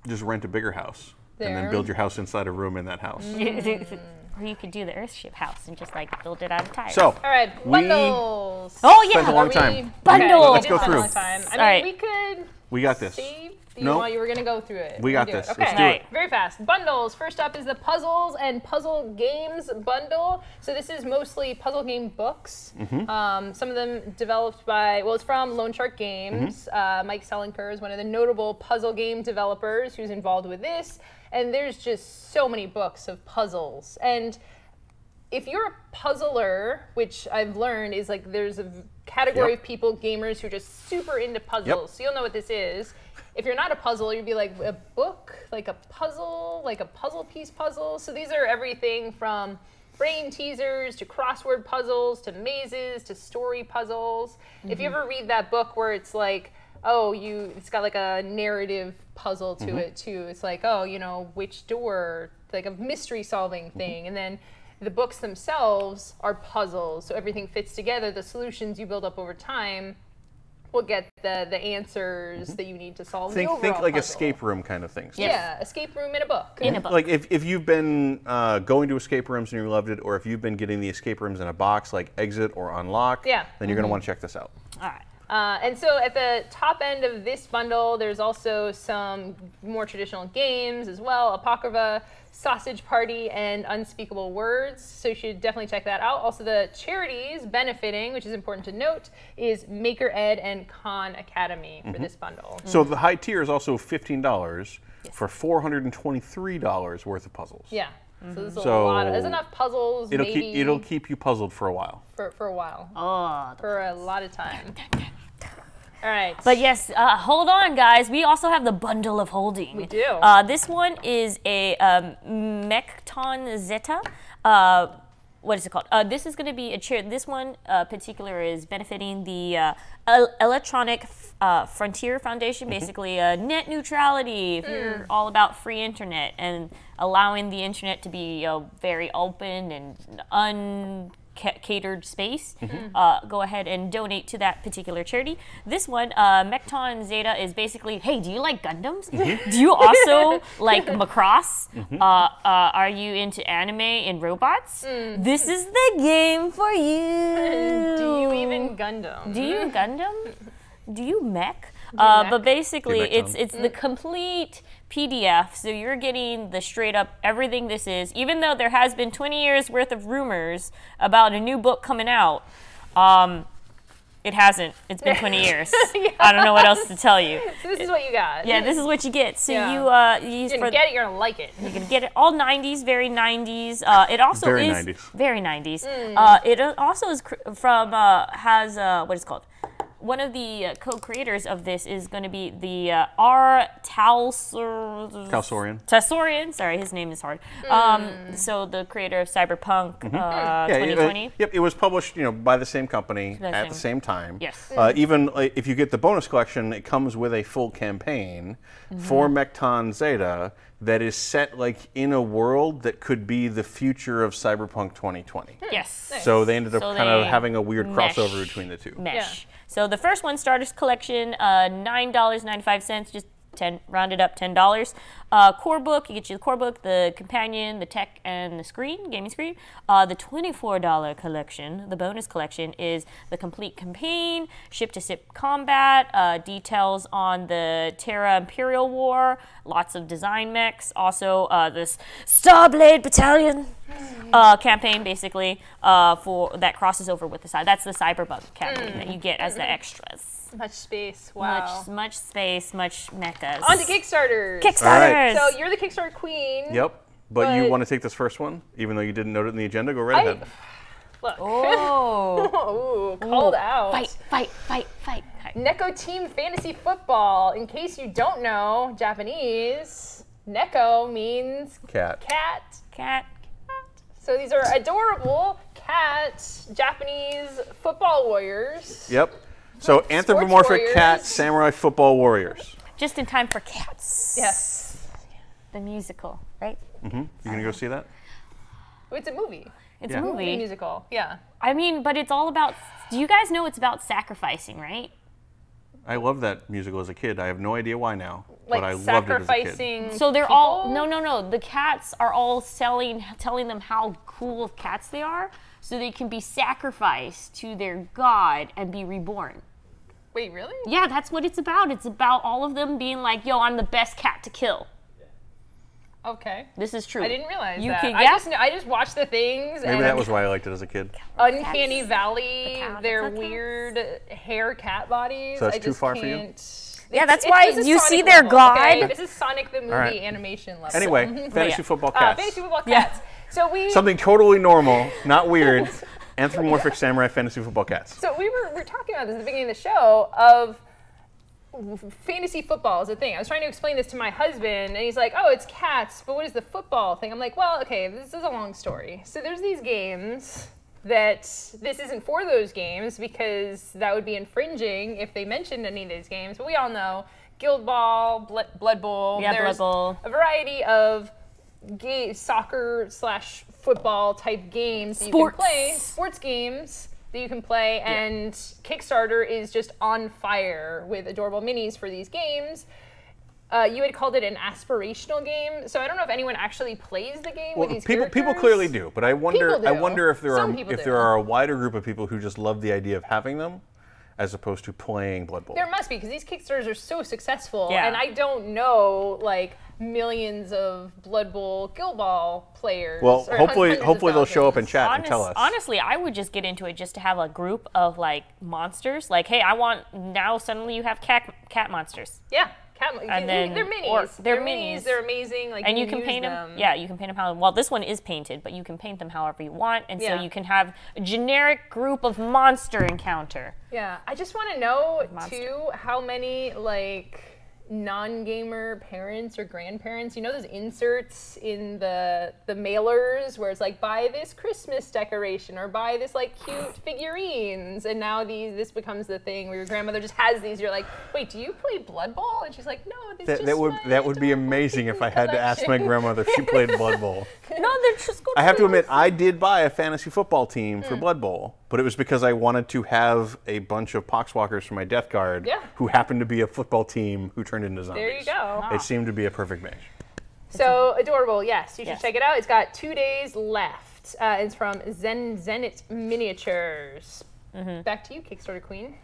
Just rent a bigger house. And There. then build your house inside a room in that house. Or you could do the Earthship house and just like build it out of tires. So, All right, bundles. oh yeah, spent a long time. Bundles. Okay, Let's we go did spend a through. long time. I mean, All right. we could we got this. save. No. While you were gonna go through it. We got We'll do this. it. Okay. Let's do it. Very fast. Bundles. First up is the puzzles and puzzle games bundle. So this is mostly puzzle game books. Some of them developed by, well, it's from Lone Shark Games. Mike Selinker is one of the notable puzzle game developers who's involved with this. And there's just so many books of puzzles. And if you're a puzzler, which I've learned is like there's a category of people, gamers, who are just super into puzzles. So you'll know what this is. If you're not a puzzle, you'd be like a book, like a puzzle piece puzzle. So these are everything from brain teasers to crossword puzzles to mazes to story puzzles. If you ever read that book where it's like, oh, it's got like a narrative puzzle to it too. It's like, oh, you know, which door, like a mystery solving thing. And then the books themselves are puzzles. So everything fits together. The solutions you build up over time will get the answers that you need to solve the overall Think like puzzle. escape room kind of things. Yeah, escape room in a book. In a book. Like if you've been going to escape rooms and you loved it, or if you've been getting the escape rooms in a box like Exit or Unlock, Yeah. then you're going to want to check this out. All right. And so at the top end of this bundle, there's also some more traditional games as well, Apocrypha, Sausage Party, and Unspeakable Words. So you should definitely check that out. Also, the charities benefiting, which is important to note, is Maker Ed and Khan Academy for this bundle. So the high tier is also $15 for $423 worth of puzzles. Yeah. So there's there's enough puzzles It'll keep you puzzled for a while. for a while. Oh. For a lot of time. All right. But yes, hold on, guys. We also have the bundle of holding. We do. This one is a Mekton Zeta. What is it called? This is going to be a chair. This one particular is benefiting the Electronic Frontier Foundation, basically net neutrality. If you're all about free internet and allowing the internet to be very open and catered space, go ahead and donate to that particular charity. This one, Mekton Zeta, is basically, hey, do you like Gundams? Do you also like Macross? Are you into anime and robots? This is the game for you. Do you even Gundam? Do you Gundam? Do you mech? mech? But basically, Do you mech it's the complete PDF, so you're getting the straight up everything this is, even though there has been 20 years worth of rumors about a new book coming out. It hasn't. It's been 20 years. I don't know what else to tell you. So this is what you got. Yeah, this is what you get. So Yeah. you You're gonna get it, you're gonna like it. you're gonna get it all 90s, very 90s. It also Very is 90s. very 90s. It also is from has what is it called? One of the co-creators of this is going to be the R. Talsorian. Sorry, his name is hard. So the creator of Cyberpunk 2020. Yep, it was published, by the same company The at same. the same time. Yes. Even if you get the bonus collection, it comes with a full campaign for Mekton Zeta that is set in a world that could be the future of Cyberpunk 2020. Yes. Nice. So they ended up So kind of they having a weird mesh. crossover between the two. Mesh. So the first one, Starter's Collection, $9.95, just rounded up $10. Core book, you get the core book, the companion, the tech, and the gaming screen. The $24 collection, the bonus collection, is the complete campaign, ship-to-ship combat, details on the Terra Imperial War, lots of design mechs, also this Starblade Battalion campaign, basically, for that crosses over with the side. That's the Cyberpunk campaign that you get as the extras. Much space. Wow. Much space, much mechas. On to Kickstarters. Kickstarters. So you're the Kickstarter queen. Yep. But you But- want to take this first one, even though you didn't note it in the agenda? Go right ahead. Look. Oh. Ooh, called out. Fight. Neko Team Fantasy Football. In case you don't know Japanese, Neko means Cat. Cat. So these are adorable cat Japanese football warriors. Yep. So anthropomorphic warriors. cat samurai football warriors. Just in time for Cats. Yes. The musical, right? You gonna go see that? It's a movie. It's Yeah. a A movie. musical. Yeah. I mean, but it's all about. Do you guys know it's about sacrificing, right? I loved that musical as a kid. I have no idea why now, Like but I loved it as a kid. sacrificing. So they're people? all no. The cats are all telling them how cool of cats they are, so they can be sacrificed to their god and be reborn. Wait, really? Yeah, that's what it's about. It's about all of them being like, "Yo, I'm the best cat to kill." Okay. This is true. I didn't realize You that. can- I yeah. just watched the things. Maybe and that was why I liked it as a kid. Uncanny Cats. Valley, The cat- their the cats. weird hair cat bodies. So that's I too just far for you? can't. Yeah, that's why this is you Sonic see their level, god. Okay? This is Sonic the movie right. animation level. Anyway, fantasy yeah. football cats. Fantasy football Yeah. cats. So we Something totally normal, not weird. Anthropomorphic samurai fantasy football cats. So we were talking about this at the beginning of the show of fantasy football is a thing. I was trying to explain this to my husband, and he's like, "Oh, it's cats, but what is the football thing?" I'm like, "Well, okay, this is a long story. So there's these games that this isn't for those games because that would be infringing if they mentioned any of these games. But we all know Guild Ball, Blood Bowl. Yeah, there's Blood Bowl. a variety of soccer/football type games that you can play, sports games that you can play, and Kickstarter is just on fire with adorable minis for these games. You had called it an aspirational game, so I don't know if anyone actually plays the game with these people characters. clearly do, but I wonder People do. if there Some are people do. there are a wider group of people who just love the idea of having them, as opposed to playing Blood Bowl. There must be, because these Kickstarters are so successful, Yeah. and I don't know like millions of Blood Bowl, Guild Ball players. Well, or hopefully hundreds of they'll show up in thousands. chat and tell us. Honestly, I would just get into it just to have a group of like monsters. Like, hey, I want now. Suddenly, you have cat monsters, Yeah, And then- they're minis. or they're They're minis. They're amazing. Like, and you can use paint them. Yeah, you can paint them how. Well, this one is painted, but you can paint them however you want, and so Yeah. you can have a generic group of monster encounter. Yeah, I just want to know Monster. too how many like non-gamer parents or grandparents, you know, those inserts in the mailers where it's like buy this Christmas decoration or buy this like cute figurines, and now this becomes the thing where your grandmother just has these. You're like, wait, do you play Blood Bowl? And she's like, no, this is just That would be amazing if I had to ask my grandmother if she played Blood Bowl. No, they're just good. I have to admit, I did buy a fantasy football team for Blood Bowl, but it was because I wanted to have a bunch of Poxwalkers for my Death Guard who happened to be a football team who turned into zombies. There you go. It seemed to be a perfect match. So adorable, yes, you should Yes. check it out. It's got 2 days left. It's from Zenit Miniatures. Back to you, Kickstarter Queen.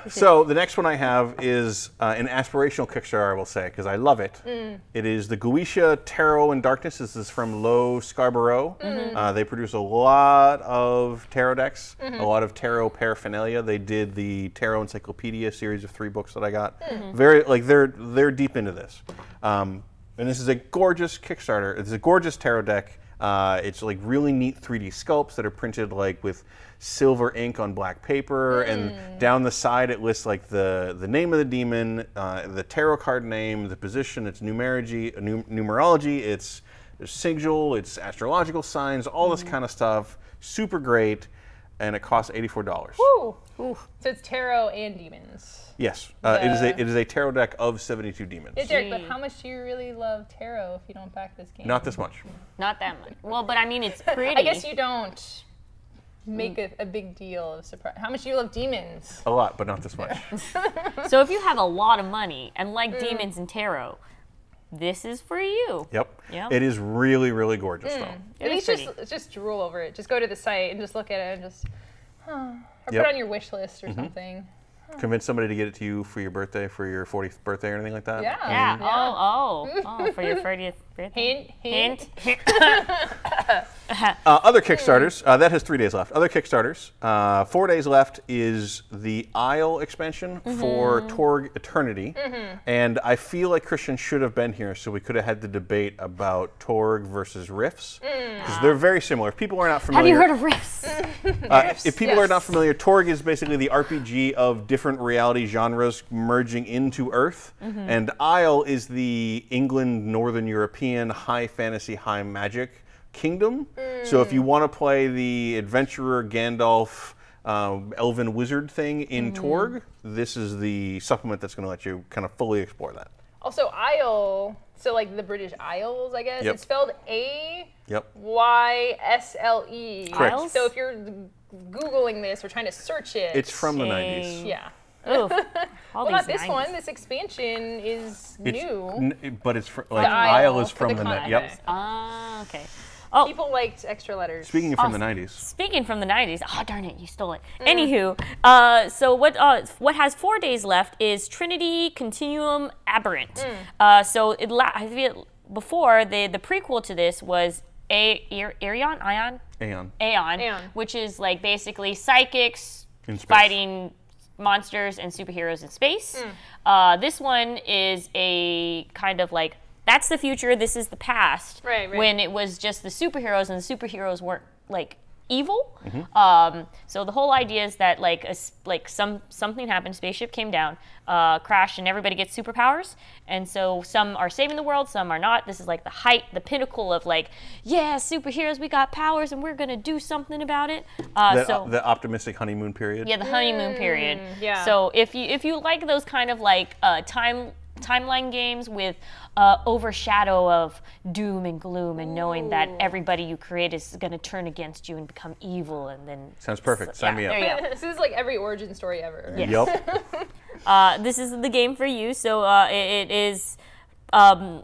So the next one I have is an aspirational Kickstarter, I will say, because I love it. It is the Guisha Tarot in Darkness. This is from Low Scarborough. They produce a lot of tarot decks, a lot of tarot paraphernalia. They did the Tarot Encyclopedia series of 3 books that I got. Very like they're deep into this. And this is a gorgeous Kickstarter. It's a gorgeous tarot deck. It's like really neat 3D sculpts that are printed like with silver ink on black paper, and down the side it lists like the name of the demon, the tarot card name, the position, its numerology, its sigil, its astrological signs, all this kind of stuff. Super great, and it costs $84. Woo! So it's tarot and demons. Yes, it is a tarot deck of 72 demons. Yeah, Derek, but how much do you really love tarot if you don't back this game? Not this much. Not that much. Well, but I mean, it's pretty. I guess you don't make a big deal of surprise. How much do you love demons? A lot, but not this much. So if you have a lot of money and like demons and tarot, this is for you. Yep. Yep. It is really, really gorgeous, though. At is least pretty. just drool over it. Just go to the site and just look at it and just, or Yep. put it on your wish list or something. Convince somebody to get it to you for your birthday, for your 40th birthday or anything like that? Yeah. Yeah. Oh, for your 30th birthday. Hint. Other Kickstarters, that has 3 days left. Other Kickstarters, 4 days left is the Isle expansion for Torg Eternity. And I feel like Christian should have been here so we could have had the debate about Torg versus Rifts. Because they're very similar. If people are not familiar. Have you heard of Rifts? If people are not familiar, Torg is basically the RPG of different reality genres merging into Earth. And Isle is the England, Northern European, high fantasy, high magic kingdom. So if you want to play the adventurer Gandalf elven wizard thing in Torg, this is the supplement that's going to let you kind of fully explore that. Also, Isle, so like the British Isles, I guess. Yep. It's spelled A-Y-S-L-E. Correct. Isles? So if you're Googling this or trying to search it. It's from the 90s. Yeah. Oof. Well, not this one. This expansion is new. But it's like Isle Isle is for from the the con- 90s. Yep. okay. Ah, okay. Oh, People liked extra letters. Speaking from the 90s. speaking from the 90s, oh darn it, you stole it. Anywho, so what has 4 days left is Trinity Continuum Aberrant. So I feel before the prequel to this was Aeon, which is like basically psychics In space. fighting monsters and superheroes in space. This one is a kind of like, that's the future, this is the past. Right. When it was just the superheroes, and the superheroes weren't like evil. So the whole idea is that something happened, spaceship came down, crashed, and everybody gets superpowers. And so some are saving the world, some are not. This is like the pinnacle of like, yeah, superheroes, we got powers, and we're gonna do something about it. The optimistic honeymoon period. Yeah, the honeymoon period. yeah. So if you like those kind of like timeline games with overshadow of doom and gloom, and knowing that everybody you create is going to turn against you and become evil, and then Sounds perfect. Sign me up. There you go. This is like every origin story ever. Yes. Yep. This is the game for you. So it is a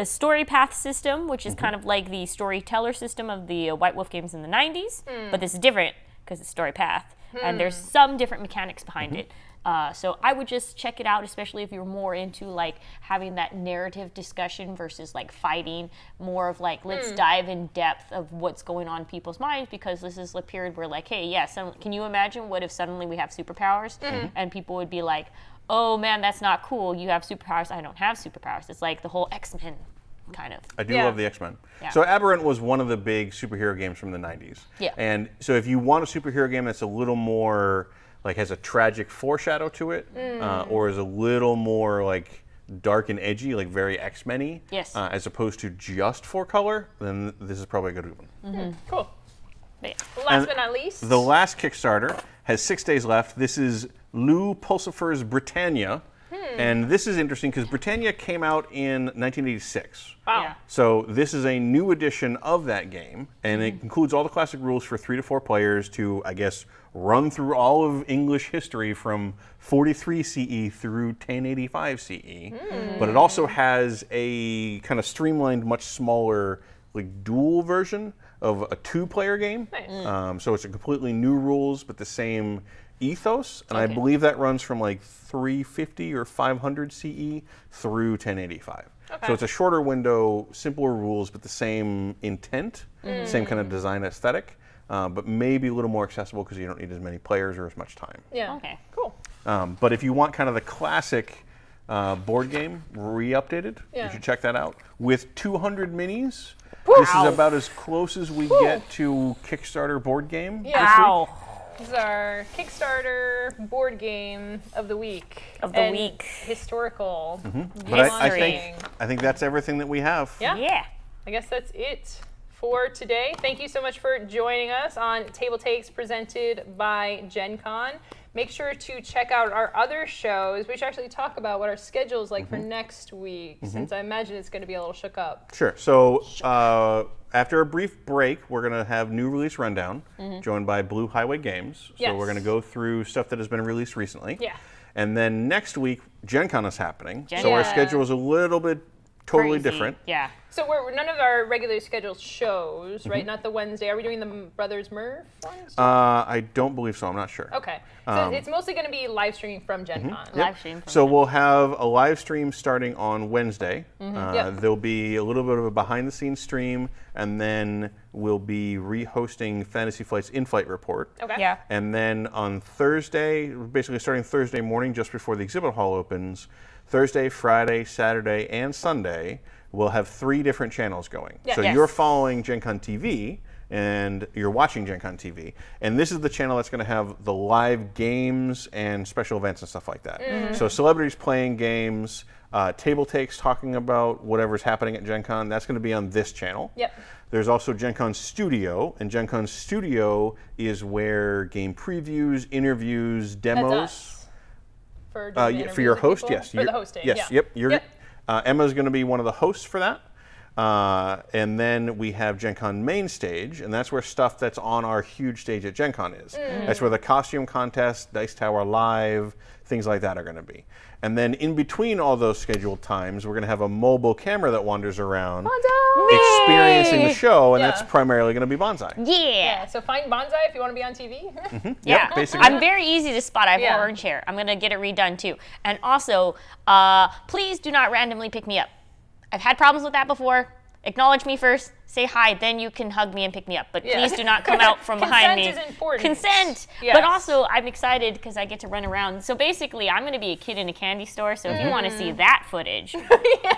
story path system, which is kind of like the storyteller system of the White Wolf games in the 90s, but this is different because it's story path, and there's some different mechanics behind it. So I would just check it out, especially if you're more into like having that narrative discussion versus like fighting, more of like, let's dive in depth of what's going on in people's minds, because this is a period where like, hey, yeah, can you imagine what if suddenly we have superpowers and people would be like, oh man, that's not cool. You have superpowers. I don't have superpowers. It's like the whole X-Men kind of. I do love the X-Men. Yeah. So Aberrant was one of the big superhero games from the 90s. Yeah. And so if you want a superhero game that's a little more like has a tragic foreshadow to it, or is a little more like dark and edgy, like very X-Men-y, Yes. As opposed to just 4-color, then this is probably a good one. Cool. But yeah. Last but not least. The last Kickstarter has 6 days left. This is Lou Pulsifer's Britannia. And this is interesting because Britannia came out in 1986. Wow. Yeah. So this is a new edition of that game, and it includes all the classic rules for 3 to 4 players to, I guess, run through all of English history from 43 CE through 1085 CE. But it also has a kind of streamlined, much smaller, like dual version of a 2-player game. Nice. So it's a completely new rules, but the same ethos, and I believe that runs from like 350 or 500 CE through 1085. So it's a shorter window, simpler rules, but the same intent, same kind of design aesthetic, but maybe a little more accessible because you don't need as many players or as much time. Yeah. Okay. Cool. But if you want kind of the classic board game re-updated, you should check that out. With 200 minis, this is about as close as we get to Kickstarter board game this week. Ow. This is our Kickstarter board game of the week. Historical. But I think that's everything that we have. Yeah. Yeah. I guess that's it for today. Thank you so much for joining us on TableTakes presented by Gen Con. Make sure to check out our other shows. We should actually talk about what our schedule is like for next week, since I imagine it's going to be a little shook up. Sure. So after a brief break, we're going to have new release rundown, joined by Blue Highway Games. So we're going to go through stuff that has been released recently. Yeah. And then next week, Gen Con is happening. Gen So our Con. schedule is a little bit totally Crazy. different. Yeah. So none of our regular scheduled shows, right? Not the Wednesday. Are we doing the Brothers Murph ones? I don't believe so. I'm not sure. Okay. So it's mostly going to be live streaming from Gen Con. Live stream. So we'll have a live stream starting on Wednesday. Yep. There'll be a little bit of a behind-the-scenes stream, and then we'll be re-hosting Fantasy Flight's in-flight report. Okay. Yeah. And then on Thursday, basically starting Thursday morning, just before the exhibit hall opens, Thursday, Friday, Saturday, and Sunday, we'll have 3 different channels going. Yeah. So Yes. you're following Gen Con TV, and you're watching Gen Con TV. And this is the channel that's going to have the live games and special events and stuff like that. So celebrities playing games, TableTakes talking about whatever's happening at Gen Con, that's going to be on this channel. Yep. There's also Gen Con Studio, and Gen Con Studio is where game previews, interviews, demos. That's us. For, doing the For your interviews with host, people? yes. For the hosting, yes, yeah. Yep. Emma's going to be one of the hosts for that. And then we have Gen Con main stage, and that's where stuff that's on our huge stage at Gen Con is. That's where the costume contest, Dice Tower Live, things like that are going to be. And then in between all those scheduled times, we're going to have a mobile camera that wanders around experiencing the show, and Yeah. that's primarily going to be Bonsai. Yeah. So find Bonsai if you want to be on TV. Yeah, basically. I'm very easy to spot. I have Yeah. an orange hair. I'm gonna get it redone too. And also, please do not randomly pick me up. I've had problems with that before. Acknowledge me first, say hi, then you can hug me and pick me up. But Yeah. please do not come out from behind me. Consent is important. Consent. Yes. But also, I'm excited because I get to run around. So basically, I'm gonna be a kid in a candy store. So if you want to see that footage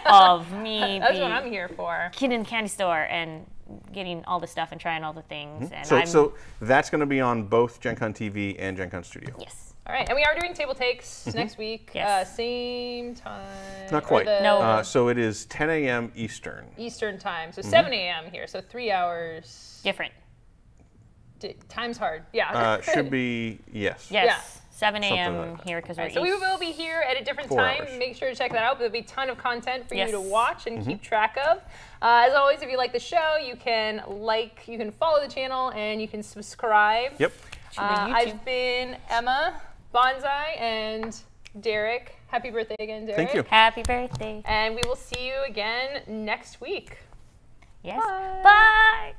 of me That's being what I'm here for. kid in a candy store and getting all the stuff and trying all the things, and So that's going to be on both Gen Con TV and Gen Con Studio. yes. All right, and we are doing TableTakes next week. Yes. Same time. Not or quite. No. So it is 10 a.m. Eastern. Eastern time, so 7 a.m. here, so 3 hours. Different. Time's hard. Yeah. Should be, yes. Yes. Yeah. 7 Something a.m. like that. here because All we're right, so we east. will be here at a different 4 time. hours. Make sure to check that out. There'll be a ton of content for you Yes. to watch and keep track of. As always, if you like the show, you can follow the channel, and you can subscribe. Yep. To the YouTube. I've been Emma, Bonsai, and Derek. Happy birthday again, Derek. Thank you. Happy birthday. And we will see you again next week. Yes. Bye. Bye.